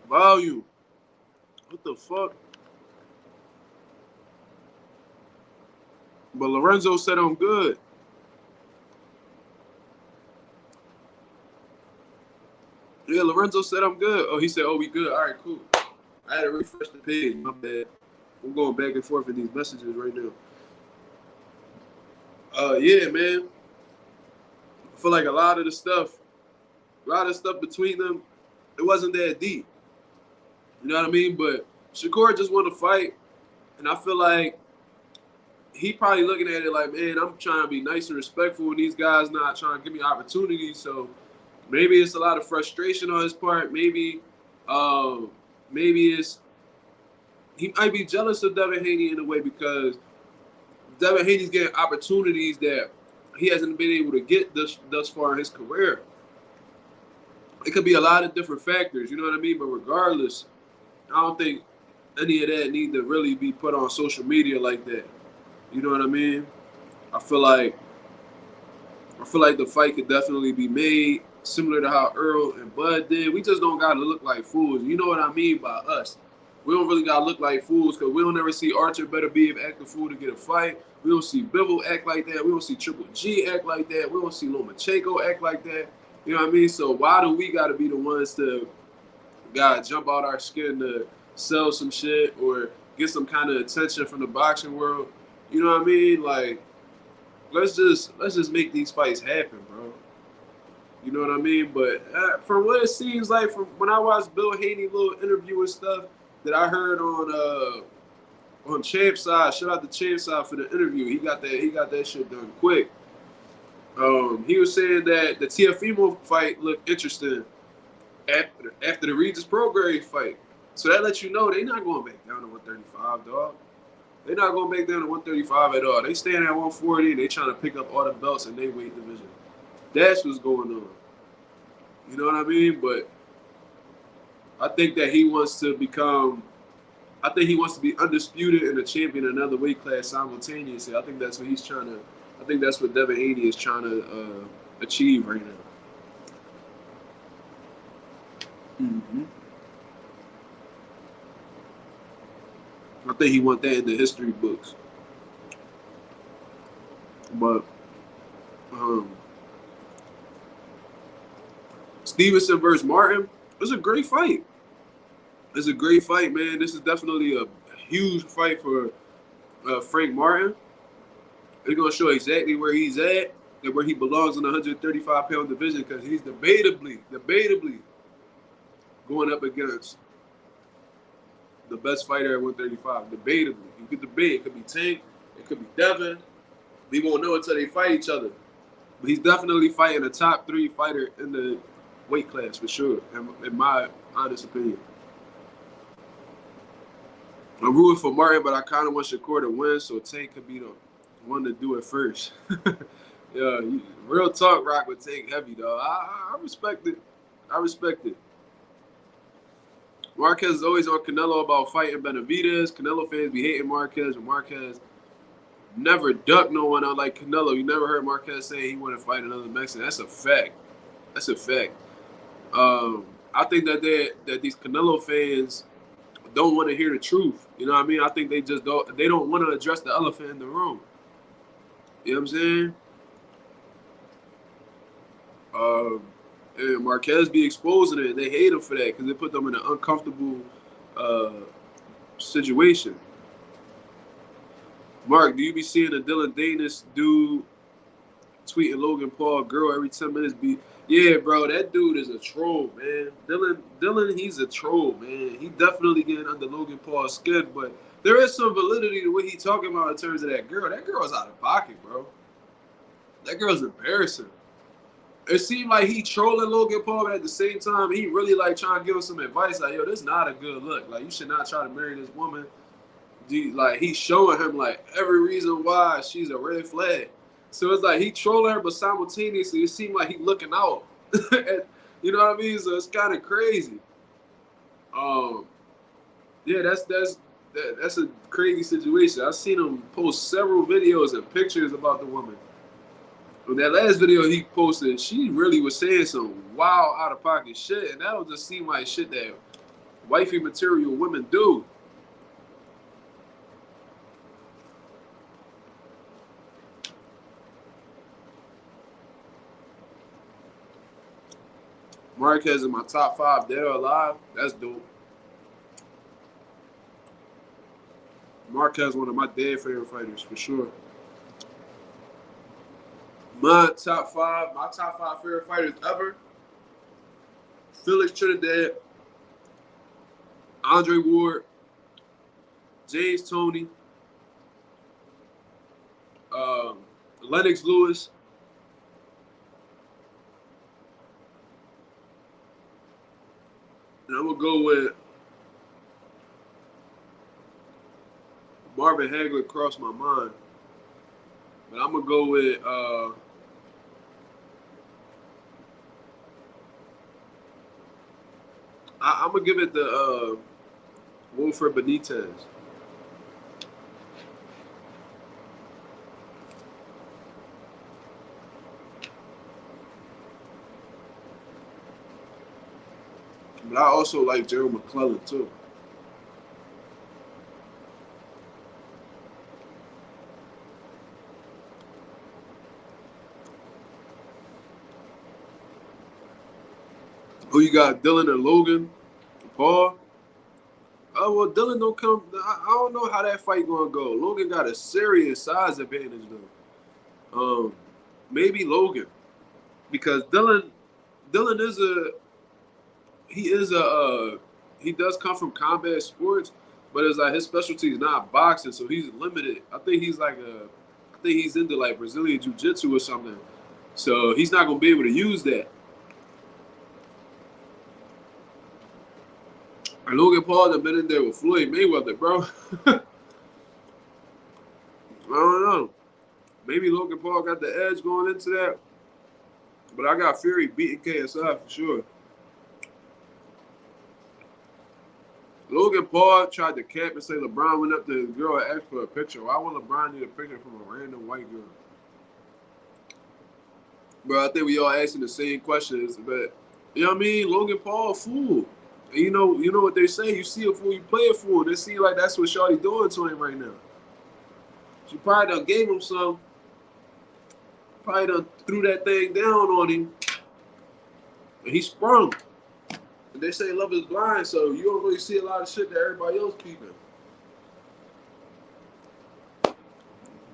Volume. What the fuck? But Lorenzo said I'm good. Yeah, Lorenzo said I'm good. Oh, he said, oh, we good. All right, cool. I had to refresh the page. My bad. I'm going back and forth in these messages right now. Yeah, man. I feel like a lot of the stuff between them, it wasn't that deep. You know what I mean? But Shakur just wanted to fight, and I feel like he probably looking at it like, man, I'm trying to be nice and respectful, and these guys not trying to give me opportunities. So maybe it's a lot of frustration on his part. Maybe it's he might be jealous of Devin Haney in a way because Devin Haney's getting opportunities that he hasn't been able to get thus far in his career. It could be a lot of different factors, you know what I mean? But regardless, I don't think any of that need to really be put on social media like that. You know what I mean? I feel like the fight could definitely be made similar to how Earl and Bud did. We just don't gotta look like fools. You know what I mean by us. We don't really gotta look like fools because we don't ever see Archer Better Be act a fool to get a fight. We don't see Bivol act like that. We don't see Triple G act like that. We don't see Lomachenko act like that. You know what I mean? So why do we gotta be the ones to jump out our skin to sell some shit or get some kind of attention from the boxing world? You know what I mean? Like, let's just make these fights happen, bro. You know what I mean? But from what it seems like, from when I watched Bill Haney little interview and stuff that I heard on Champ Side, shout out to Champ Side for the interview. He got that shit done quick. He was saying that the Tiafimo fight looked interesting after the Regis Prograis fight. So that lets you know they're not going back down to 135, dog. They're not going back down to 135 at all. They staying at 140. They trying to pick up all the belts in their weight division. That's what's going on. You know what I mean? But I think that he wants to become. I think he wants to be undisputed and a champion in another weight class simultaneously. I think that's what he's trying to. I think that's what Devin Haney is trying to achieve right now. Mm-hmm. I think he wants that in the history books. But Stevenson versus Martin, it's a great fight. It's a great fight, man. This is definitely a huge fight for Frank Martin. It's going to show exactly where he's at and where he belongs in the 135-pound division because he's debatably going up against the best fighter at 135. Debatably. You could debate. It could be Tank. It could be Devin. We won't know until they fight each other. But he's definitely fighting a top 3 fighter in the weight class for sure, in my honest opinion. I'm rooting for Martin, but I kind of want Shakur to win, so Tank could be the one to do it first. Yeah, real talk, Rock would take heavy, though. I respect it. I respect it. Marquez is always on Canelo about fighting Benavidez. Canelo fans be hating Marquez, but Marquez never ducked no one out like Canelo. You never heard Marquez say he want to fight another Mexican. That's a fact. That's a fact. I think that these Canelo fans don't want to hear the truth. You know what I mean? I think they just don't. They don't want to address the elephant in the room. You know what I'm saying? And Marquez be exposing it. They hate him for that because they put them in an uncomfortable situation. Mark, do you be seeing a Dylan Danis dude tweeting Logan Paul girl every 10 minutes? Yeah, bro, that dude is a troll, man. Dylan, he's a troll, man. He definitely getting under Logan Paul's skin, but there is some validity to what he's talking about in terms of that girl. That girl's out of pocket, bro. That girl's embarrassing. It seemed like he trolling Logan Paul, but at the same time, he really like trying to give him some advice. Like, yo, this is not a good look. Like, you should not try to marry this woman. Like, he's showing him like every reason why she's a red flag. So it's like he trolling her, but simultaneously it seemed like he looking out. You know what I mean? So it's kind of crazy. Yeah, that's a crazy situation. I've seen him post several videos and pictures about the woman. In that last video he posted, she really was saying some wild out of pocket shit, and that'll just seem like shit that wifey material women do. Marquez in my top 5 dead or alive. That's dope. Marquez one of my dead favorite fighters for sure. My top 5 favorite fighters ever: Felix Trinidad, Andre Ward, James Toney, Lennox Lewis, and I'm gonna go with Marvin Hagler. Crossed my mind, but I'm gonna go with I'm gonna give it the Wilfred Benitez. But I also like Gerald McClellan too. Who you got, Dylan or Logan Paul? Oh, well, Dylan don't come. I don't know how that fight gonna go. Logan got a serious size advantage though. Maybe Logan because Dylan is a he is a he does come from combat sports, but it's like his specialty is not boxing, so he's limited. I think he's into like Brazilian jiu-jitsu or something. So he's not gonna be able to use that. And Logan Paul have been in there with Floyd Mayweather, bro. I don't know. Maybe Logan Paul got the edge going into that. But I got Fury beating KSI for sure. Logan Paul tried to cap and say LeBron went up to his girl and asked for a picture. Why would LeBron need a picture from a random white girl? Bro, I think we all asking the same questions, but you know what I mean? Logan Paul, a fool. And you know what they say, you see a fool, you play a fool. They see like that's what Shawty doing to him right now. She probably done gave him some, probably done threw that thing down on him, and he sprung. And they say love is blind, so you don't really see a lot of shit that everybody else peeping.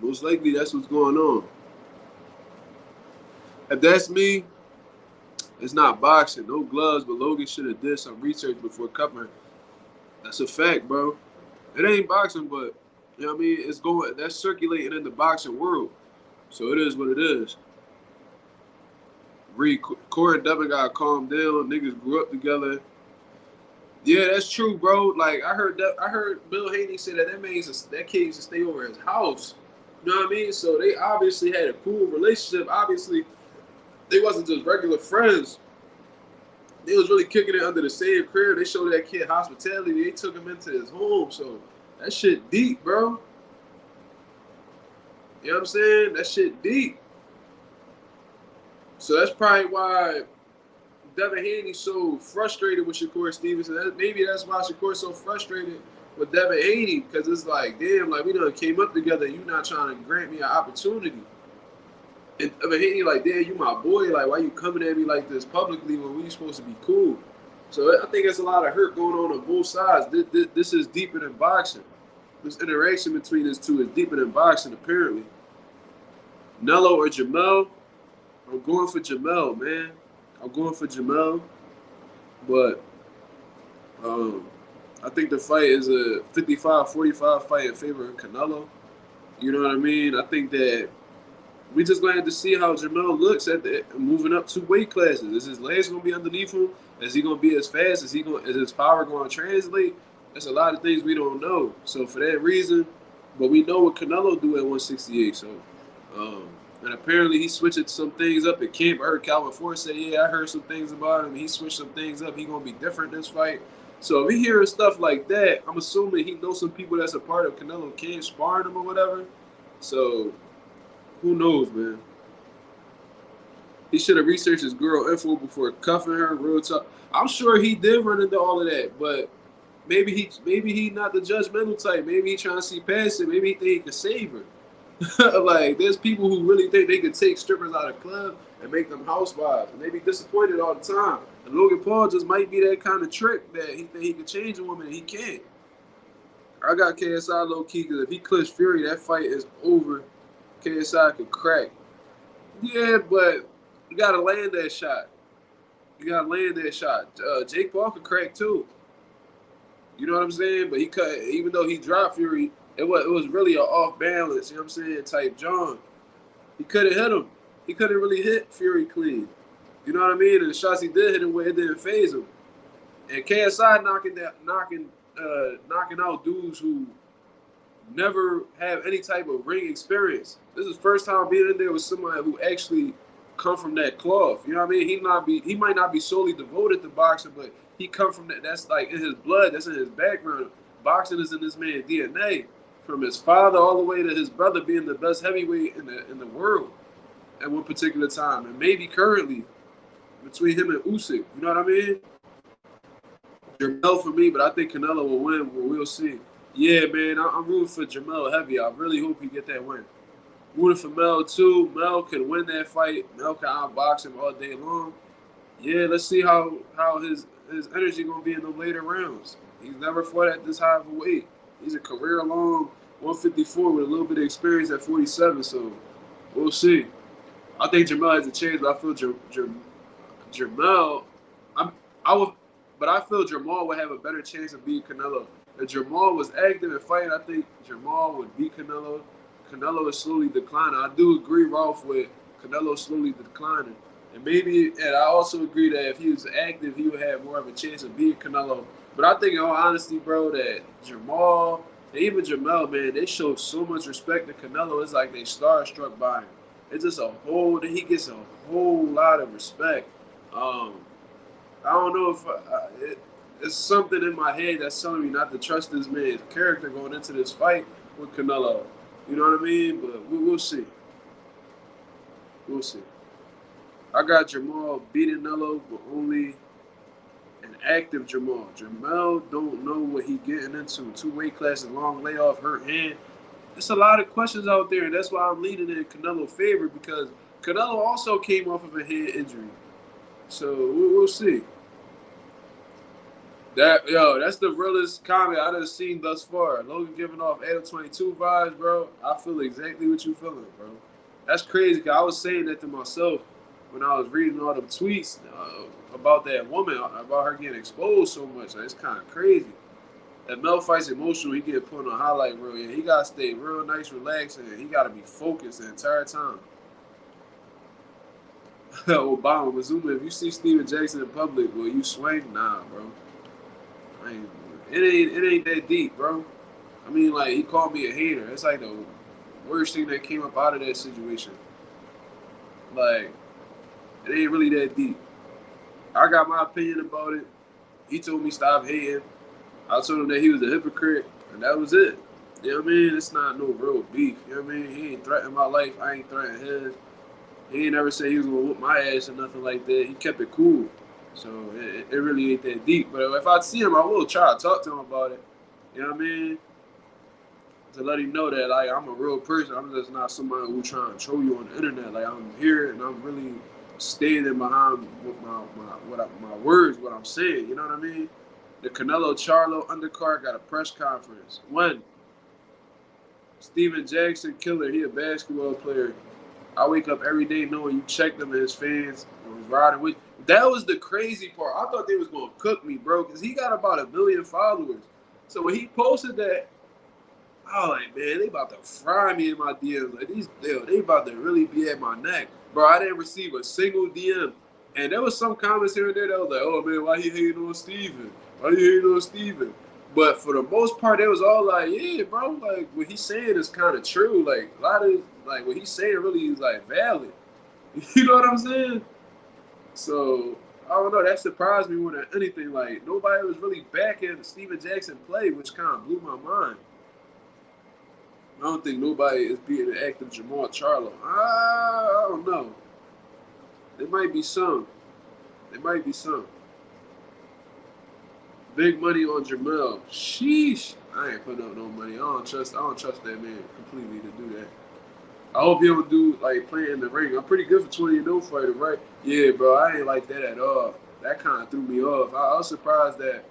Most likely that's what's going on. If that's me, it's not boxing, no gloves, but Logan should have did some research before covering. That's a fact, bro. It ain't boxing, but you know what I mean? It's going, that's circulating in the boxing world. So it is what it is. Corey and Devin got calmed down. Niggas grew up together. Yeah, that's true, bro. Like I heard Bill Haney say that kid used to stay over at his house. You know what I mean? So they obviously had a cool relationship. Obviously, they wasn't just regular friends. They was really kicking it under the same crib. They showed that kid hospitality. They took him into his home. So that shit deep, bro. You know what I'm saying? That shit deep. So that's probably why Devin Haney's so frustrated with Shakur Stevenson. Maybe that's why Shakur's so frustrated with Devin Haney, because it's like, damn, like we done came up together and you not trying to grant me an opportunity. And Devin Haney like, damn, you my boy. Like, why you coming at me like this publicly when we supposed to be cool? So I think there's a lot of hurt going on both sides. This is deeper than boxing. This interaction between these two is deeper than boxing, apparently. Nello or Jamel? I'm going for Jamel, man. I'm going for Jamel. But I think the fight is a 55-45 fight in favor of Canelo. You know what I mean? I think that we just going to have to see how Jamel looks at moving up 2 weight classes. Is his legs going to be underneath him? Is he going to be as fast? Is his power going to translate? There's a lot of things we don't know. So for that reason, but we know what Canelo do at 168. So, and apparently he switching some things up at camp. I heard Calvin Ford say, yeah, I heard some things about him. He switched some things up. He going to be different this fight. So if he hearing stuff like that, I'm assuming he knows some people that's a part of Canelo camp sparring him or whatever. So who knows, man? He should have researched his girl info before cuffing her. Real talk. I'm sure he did run into all of that, but maybe he not the judgmental type. Maybe he trying to see past it. Maybe he think he can save her. Like, there's people who really think they could take strippers out of club and make them housewives, and they be disappointed all the time. And Logan Paul just might be that kind of trick that he think he can change a woman and he can't. I got KSI low key because if he clinch Fury, that fight is over. KSI could crack. Yeah, but you gotta land that shot. Jake Paul could crack too. You know what I'm saying? But even though he dropped Fury, it was really an off balance, you know what I'm saying, type John. He couldn't hit him. He couldn't really hit Fury clean. You know what I mean? And the shots he did hit him with, it didn't phase him. And KSI knocking out dudes who never have any type of ring experience. This is the first time being in there with somebody who actually come from that cloth. You know what I mean? He might not be solely devoted to boxing, but he come from that. That's like in his blood. That's in his background. Boxing is in this man's DNA. From his father all the way to his brother being the best heavyweight in the world at one particular time, and maybe currently between him and Usyk. You know what I mean? Jamel for me, but I think Canelo will win. But we'll see. Yeah, man, I'm rooting for Jamel heavy. I really hope he get that win. Rooting for Mel too. Mel can win that fight. Mel can outbox him all day long. Yeah, let's see how his energy gonna be in the later rounds. He's never fought at this high of a weight. He's a career-long 154 with a little bit of experience at 47. So we'll see. I think Jermell has a chance, but I feel Jermell. I would, but I feel Jermall would have a better chance of beating Canelo. If Jermall was active and fighting, I think Jermall would beat Canelo. Canelo is slowly declining. I do agree, Ralph, with Canelo slowly declining. And I also agree that if he was active, he would have more of a chance of beating Canelo. But I think, in all honesty, bro, that Jermall and even Jermell, man, they show so much respect to Canelo. It's like they starstruck by him. It's just he gets a whole lot of respect. I don't know if it's something in my head that's telling me not to trust this man's character going into this fight with Canelo. You know what I mean? But we'll see. We'll see. I got Jermall beating Canelo, but only an active Jermall. Jermell don't know what he getting into. 2 weight classes, long layoff, hurt hand. There's a lot of questions out there, and that's why I'm leaning in Canelo's favor, because Canelo also came off of a head injury. So we'll see. That's the realest comment I done seen thus far. Logan giving off Adam 22 vibes, bro. I feel exactly what you feeling, bro. That's crazy, because I was saying that to myself when I was reading all them tweets about that woman, about her getting exposed so much. Like, it's kind of crazy. That Mel fight's emotional. He get put on a highlight reel. Yeah, he got to stay real nice, relaxed, and he got to be focused the entire time. Obama, Mazuma, if you see Steven Jackson in public, will you swing? Nah, bro. It ain't that deep, bro. I mean, like, he called me a hater. It's like the worst thing that came up out of that situation. Like, it ain't really that deep. I got my opinion about it. He told me stop hating. I told him that he was a hypocrite, and that was it. You know what I mean? It's not no real beef. You know what I mean? He ain't threatened my life. I ain't threatened his. He ain't never said he was going to whoop my ass or nothing like that. He kept it cool. So it really ain't that deep. But if I see him, I will try to talk to him about it. You know what I mean? To let him know that, like, I'm a real person. I'm just not somebody who trying to troll you on the internet. Like, I'm here and I'm really standing behind my words, what I'm saying. You know what I mean? The Canelo Charlo undercard got a press conference. When? Steven Jackson, killer. He a basketball player. I wake up every day knowing you checked him and his fans and was riding with. That was the crazy part. I thought they was going to cook me, bro, because he got about 1 million followers. So when he posted that, I was like, man, they about to fry me in my DMs. Like, they about to really be at my neck. Bro, I didn't receive a single DM. And there was some comments here and there that was like, oh, man, why he hating on Steven? Why you hating on Steven? But for the most part, it was all like, yeah, bro, like, what he's saying is kind of true. Like, a lot of, like, what he's saying really is, like, valid. You know what I'm saying? So, I don't know. That surprised me more than anything. Like, nobody was really backing Steven Jackson play, which kind of blew my mind. I don't think nobody is beating an active Jamal Charlo. I don't know. There might be some. Big money on Jermell. Sheesh. I ain't putting up no money. I don't trust that man completely to do that. I hope he don't do, like, playing in the ring. I'm pretty good for 20-0 fighter, right? Yeah, bro, I ain't like that at all. That kind of threw me off. I was surprised that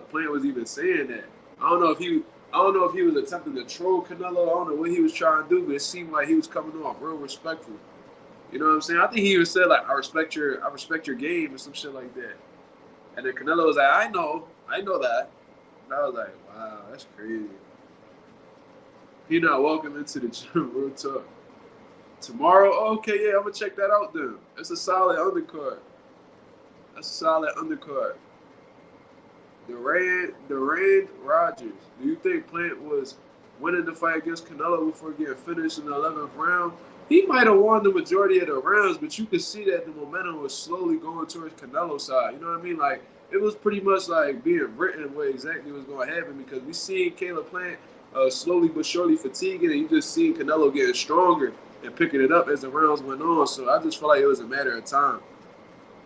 Plant was even saying that. I don't know if he was attempting to troll Canelo. I don't know what he was trying to do, but it seemed like he was coming off real respectful. You know what I'm saying? I think he even said, like, I respect your game or some shit like that. And then Canelo was like, I know that. And I was like, wow, that's crazy. He not welcome into the gym, real talk. Tomorrow, okay, yeah, I'm going to check that out then. It's a solid undercard. Durand Rogers. Do you think Plant was winning the fight against Canelo before getting finished in the 11th round? He might have won the majority of the rounds, but you could see that the momentum was slowly going towards Canelo's side. You know what I mean? Like, it was pretty much like being written what exactly was going to happen, because we seen Caleb Plant slowly but surely fatiguing, and you just seen Canelo getting stronger and picking it up as the rounds went on. So I just felt like it was a matter of time.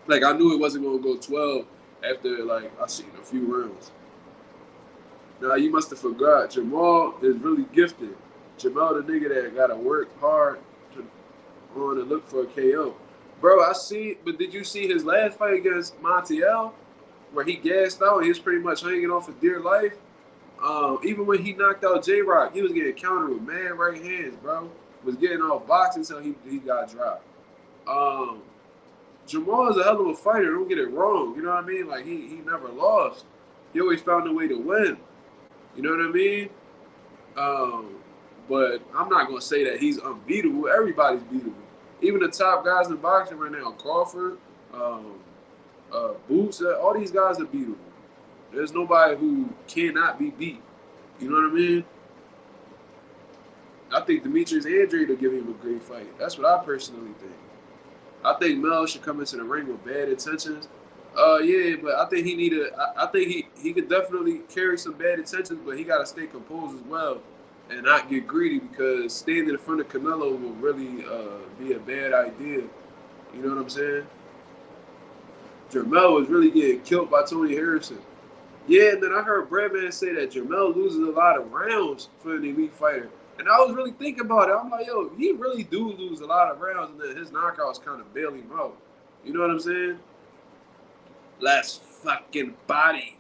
Like, I knew it wasn't going to go 12 after, like, I seen a few rounds. Now, you must have forgot, Jamal is really gifted. Jamal, the nigga that got to work hard on and look for a KO. Bro, but did you see his last fight against Montiel? where he gassed out, he was pretty much hanging off for dear life. Even when he knocked out J-Rock, he was getting countered with mad right hands, bro. Was getting off boxing until he got dropped. Jamal is a hell of a fighter. Don't get it wrong. You know what I mean? Like he never lost. He always found a way to win. You know what I mean? But I'm not gonna say that he's unbeatable. Everybody's beatable. Even the top guys in boxing right now, Crawford, Boots, all these guys are beatable. There's nobody who cannot be beat. You know what I mean? I think Demetrius Andrade will give him a great fight. That's what I personally think. I think Mel should come into the ring with bad intentions. Yeah, but I think I think he could definitely carry some bad intentions, but he got to stay composed as well and not get greedy, because standing in front of Canelo will really be a bad idea. You know what I'm saying? Jermell was really getting killed by Tony Harrison. Yeah, and then I heard Bradman say that Jermell loses a lot of rounds for an elite fighter. And I was really thinking about it. I'm like, yo, he really do lose a lot of rounds, and then his knockouts kind of bail him out. You know what I'm saying? Last fucking body.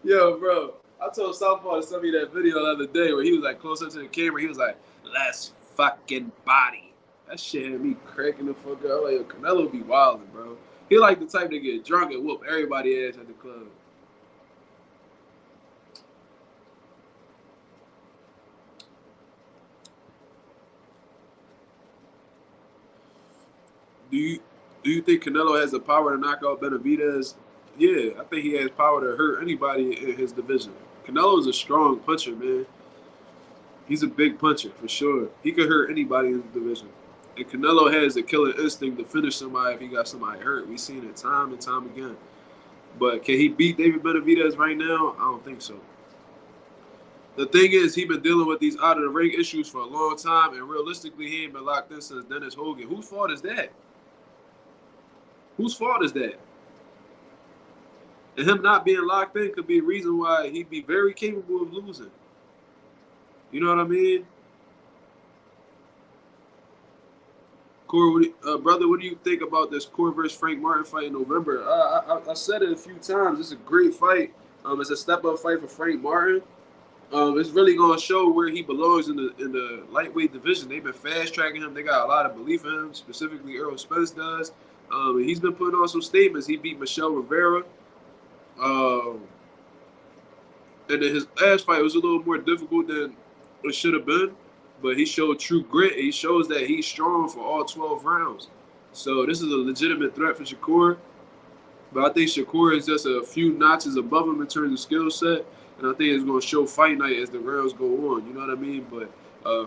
Yo, bro. I told Southpaw to send me that video the other day where he was like close up to the camera. He was like, last fucking body. That shit had me cracking the fuck up. Like, yo, Canelo be wilding, bro. He like the type to get drunk and whoop everybody ass at the club. Do you think Canelo has the power to knock out Benavidez? Yeah, I think he has power to hurt anybody in his division. Canelo is a strong puncher, man. He's a big puncher for sure. He could hurt anybody in the division. And Canelo has the killer instinct to finish somebody if he got somebody hurt. We've seen it time and time again. But can he beat David Benavidez right now? I don't think so. The thing is, he's been dealing with these out of the ring issues for a long time, and realistically, he ain't been locked in since Dennis Hogan. Whose fault is that? Whose fault is that? And him not being locked in could be a reason why he'd be very capable of losing. You know what I mean? Corey, brother, what do you think about this Corey versus Frank Martin fight in November? I said it a few times. It's a great fight. It's a step-up fight for Frank Martin. It's really going to show where he belongs in the lightweight division. They've been fast-tracking him. They got a lot of belief in him, specifically Errol Spence does. And he's been putting on some statements. He beat Michelle Rivera. And then his last fight was a little more difficult than it should have been. But he showed true grit. He shows that he's strong for all 12 rounds. So this is a legitimate threat for Shakur. But I think Shakur is just a few notches above him in terms of skill set. And I think it's going to show fight night as the rounds go on. You know what I mean? But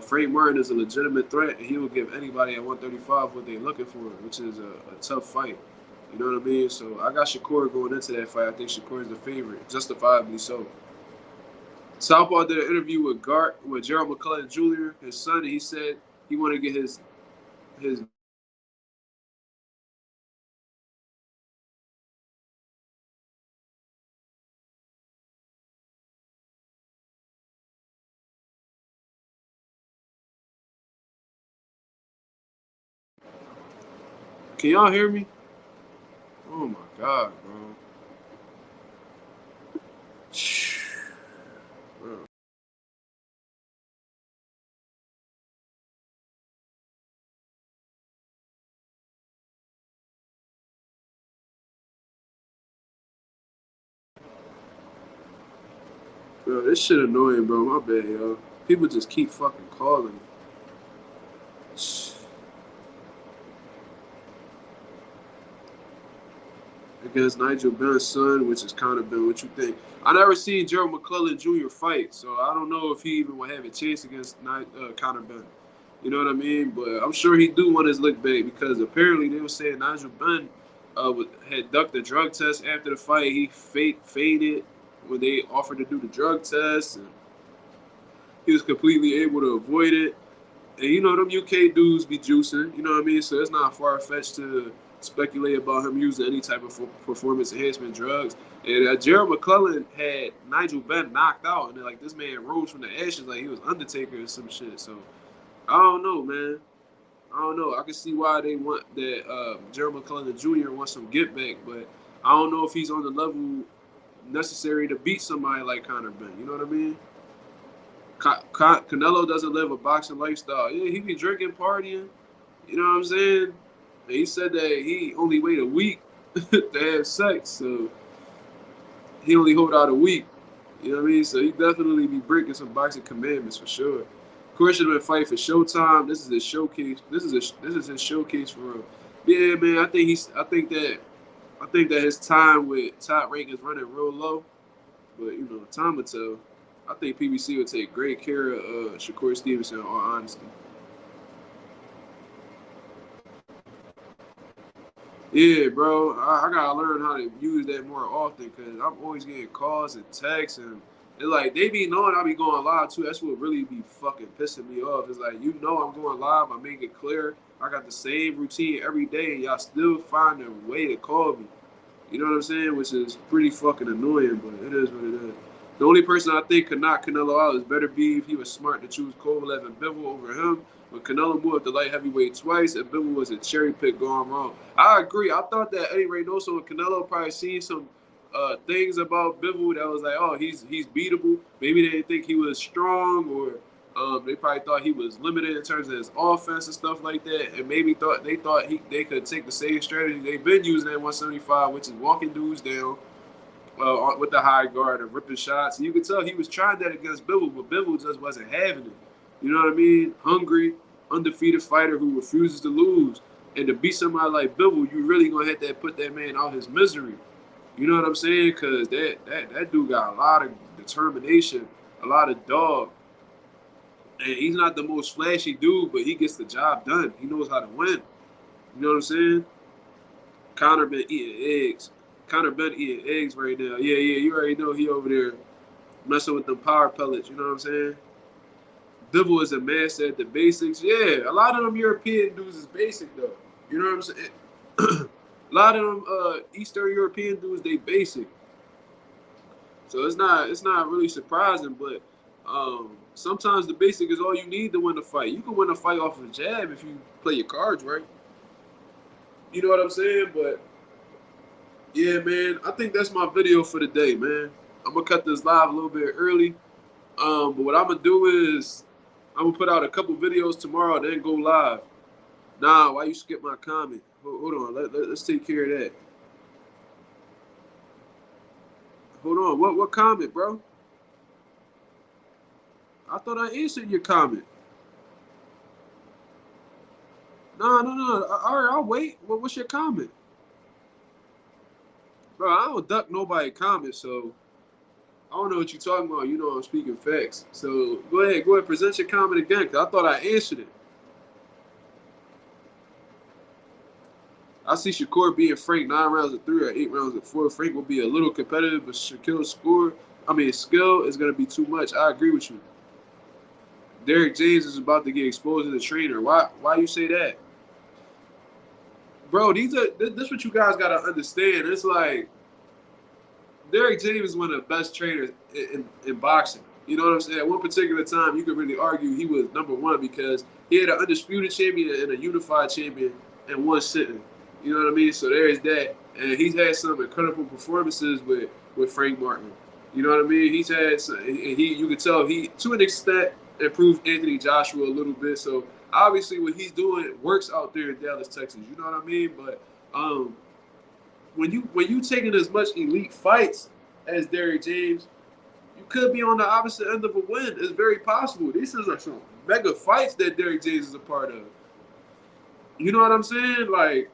Frank Martin is a legitimate threat, and he will give anybody at 135 what they're looking for, which is a tough fight. You know what I mean? So I got Shakur going into that fight. I think Shakur is the favorite, justifiably so. Southpaw did an interview with Gerald McClellan Jr., his son, and he said he wanted to get his Can y'all hear me? Oh my God, bro. Bro, this shit annoying, bro. My bad, y'all. People just keep fucking calling me. Against Nigel Benn's son, which has kind of been what you think. I never seen Gerald McClellan Jr. fight, so I don't know if he even will have a chance against Conor Benn. You know what I mean? But I'm sure he do want his lick back, because apparently they were saying Nigel Benn had ducked the drug test after the fight. He faded when they offered to do the drug test, and he was completely able to avoid it. And you know, them UK dudes be juicing, you know what I mean? So it's not far-fetched to speculate about him using any type of performance enhancement drugs. And Gerald McClellan had Nigel Benn knocked out, and like this man rose from the ashes like he was Undertaker or some shit. So I don't know, man. I don't know. I can see why they want that Gerald McClellan Jr. wants some get back, but I don't know if he's on the level necessary to beat somebody like Conor Ben. You know what I mean? Canelo doesn't live a boxing lifestyle. Yeah, he be drinking, partying. You know what I'm saying? And he said that he only wait a week to have sex, so he only hold out a week. You know what I mean? So he definitely be breaking some boxing commandments for sure. Of course, should have been fighting for Showtime. This is his showcase. This is his showcase for real. Yeah, man. I think that his time with top rank is running real low. But you know, time will tell. I think PBC would take great care of Shakur Stevenson, in all honesty. Yeah, bro. I gotta learn how to use that more often because I'm always getting calls and texts and it's like they be knowing I be going live too. That's what really be fucking pissing me off. It's like you know I'm going live. I make it clear. I got the same routine every day and y'all still find a way to call me. You know what I'm saying? Which is pretty fucking annoying, but it is what it is. The only person I think could knock Canelo out is Better Beef. He was smart to choose Kovalev and Bivol over him. But Canelo moved up to light heavyweight twice, and Bivol was a cherry pick gone wrong. I agree. I thought that Eddie Reynoso and Canelo probably seen some things about Bivol that was like, oh, he's beatable. Maybe they didn't think he was strong, or they probably thought he was limited in terms of his offense and stuff like that. And maybe they thought they could take the same strategy they've been using at 175, which is walking dudes down with the high guard and ripping shots. And you could tell he was trying that against Bivol, but Bivol just wasn't having it. You know what I mean? Hungry, undefeated fighter who refuses to lose. And to beat somebody like Bivol, you really gonna have to put that man out his misery. You know what I'm saying? Because that dude got a lot of determination, a lot of dog. And he's not the most flashy dude, but he gets the job done. He knows how to win. You know what I'm saying? Conor been eating eggs. Conor been eating eggs right now. Yeah, you already know he over there messing with them power pellets. You know what I'm saying? Bivol is a master at the basics. Yeah, a lot of them European dudes is basic though. You know what I'm saying? A lot of them Eastern European dudes, they basic. So it's not really surprising, but sometimes the basic is all you need to win a fight. You can win a fight off of a jab if you play your cards right. You know what I'm saying? But yeah, man, I think that's my video for the day, man. I'm gonna cut this live a little bit early. But what I'm gonna do is I'm gonna put out a couple videos tomorrow, then go live. Nah, why you skip my comment? Hold on, let's take care of that. Hold on, what comment, bro? I thought I answered your comment. No. All right, I'll wait. What's your comment? Bro, I don't duck nobody comments, so I don't know what you're talking about. You know I'm speaking facts. So go ahead, present your comment again, because I thought I answered it. I see Shakur being Frank 9 rounds of 3 or 8 rounds of 4. Frank will be a little competitive, but Shakur's skill is going to be too much. I agree with you. Derrick James is about to get exposed as a trainer. Why you say that? Bro, this what you guys got to understand. It's like Derrick James is one of the best trainers in boxing. You know what I'm saying? At one particular time, you could really argue he was number one because he had an undisputed champion and a unified champion in one sitting. You know what I mean? So there is that. And he's had some incredible performances with Frank Martin. You know what I mean? He's had some, you can tell he, to an extent, improved Anthony Joshua a little bit. So obviously what he's doing works out there in Dallas, Texas. You know what I mean? But when you taking as much elite fights as Derrick James, you could be on the opposite end of a win. It's very possible. These are some mega fights that Derrick James is a part of. You know what I'm saying? Like,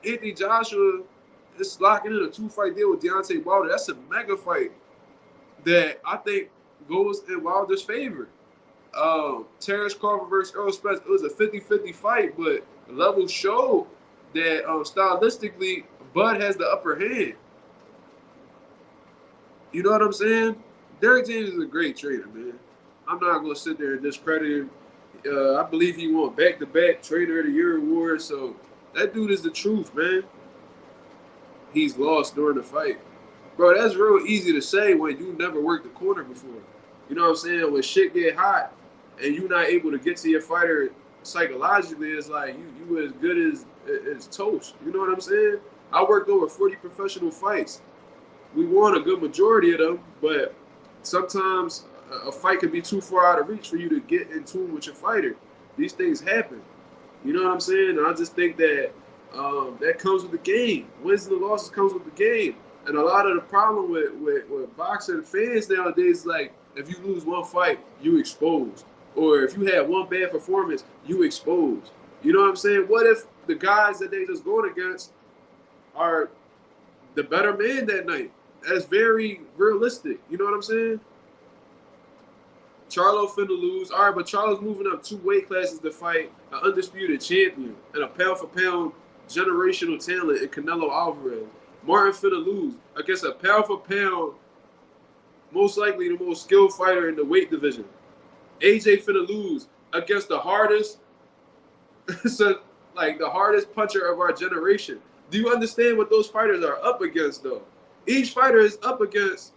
Anthony Joshua is locking in a 2-fight deal with Deontay Wilder. That's a mega fight that I think goes in Wilder's favor. Terrence Crawford versus Earl Spence, it was a 50-50 fight, but the levels showed that stylistically, Bud has the upper hand. You know what I'm saying? Derrick James is a great trainer, man. I'm not going to sit there and discredit him. I believe he won back-to-back Trainer of the Year award, so that dude is the truth, man. He's lost during the fight. Bro, that's real easy to say when you never worked the corner before. You know what I'm saying? When shit get hot and you're not able to get to your fighter psychologically, it's like you as good as toast. You know what I'm saying? I worked over 40 professional fights. We won a good majority of them, but sometimes a fight can be too far out of reach for you to get in tune with your fighter. These things happen. You know what I'm saying? And I just think that that comes with the game. Wins and losses comes with the game. And a lot of the problem with boxing fans nowadays is like, if you lose one fight, you exposed. Or if you had one bad performance, you exposed. You know what I'm saying? What if the guys that they just going against are the better man that night? That's very realistic. You know what I'm saying? Charlo finna lose. All right, but Charlo's moving up 2 weight classes to fight an undisputed champion and a pound-for-pound generational talent in Canelo Alvarez. Martin finna lose against a pound-for-pound, most likely the most skilled fighter in the weight division. AJ finna lose against the hardest, so like the hardest puncher of our generation. Do you understand what those fighters are up against, though? Each fighter is up against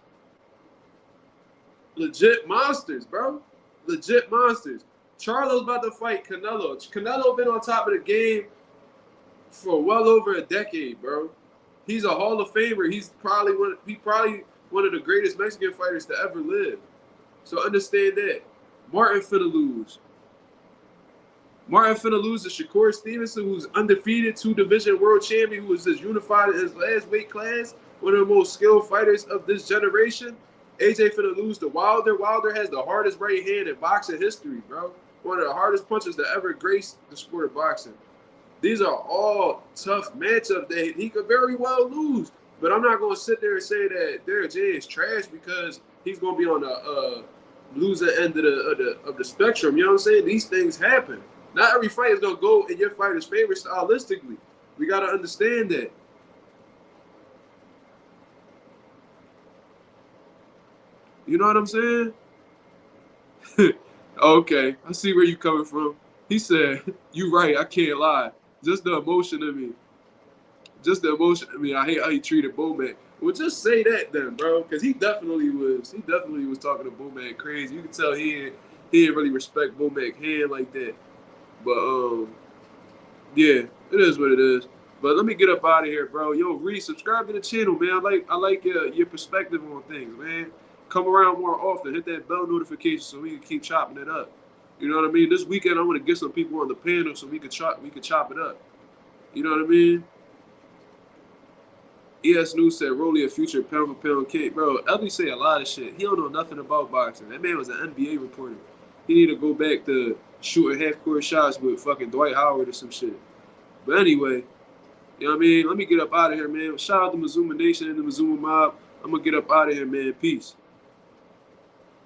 legit monsters, bro. Legit monsters. Charlo's about to fight Canelo. Canelo been on top of the game for well over a decade, bro. He's a Hall of Famer. He's probably one of the greatest Mexican fighters to ever live. So understand that. Martin finna lose. Martin finna lose to Shakur Stevenson, who's undefeated 2-division world champion, who was just unified in his last weight class, one of the most skilled fighters of this generation. AJ finna lose to Wilder. Wilder has the hardest right hand in boxing history, bro. One of the hardest punchers to ever grace the sport of boxing. These are all tough matchups that he could very well lose. But I'm not going to sit there and say that Derek J is trash because he's going to be on the loser end of the spectrum. You know what I'm saying? These things happen. Not every fight is going to go in your fighter's favor stylistically. We got to understand that. You know what I'm saying? Okay, I see where you coming from. He said, "You right, I can't lie. Just the emotion of me. Just the emotion of me. I hate how he treated Bomac." Well, just say that then, bro, because he definitely was talking to Bomac crazy. You can tell he didn't really respect Bomac hand like that. But yeah, it is what it is. But let me get up out of here, bro. Yo, Reese, subscribe to the channel, man. I like your perspective on things, man. Come around more often. Hit that bell notification so we can keep chopping it up. You know what I mean? This weekend I want to get some people on the panel so we could chop it up. You know what I mean? ES News said Rolly a future pound for pound king. Bro, Ellie say a lot of shit. He don't know nothing about boxing. That man was an NBA reporter. He need to go back to shooting half-court shots with fucking Dwight Howard or some shit. But anyway, you know what I mean? Let me get up out of here, man. Shout out to Mazuma Nation and the Mazuma Mob. I'm going to get up out of here, man. Peace.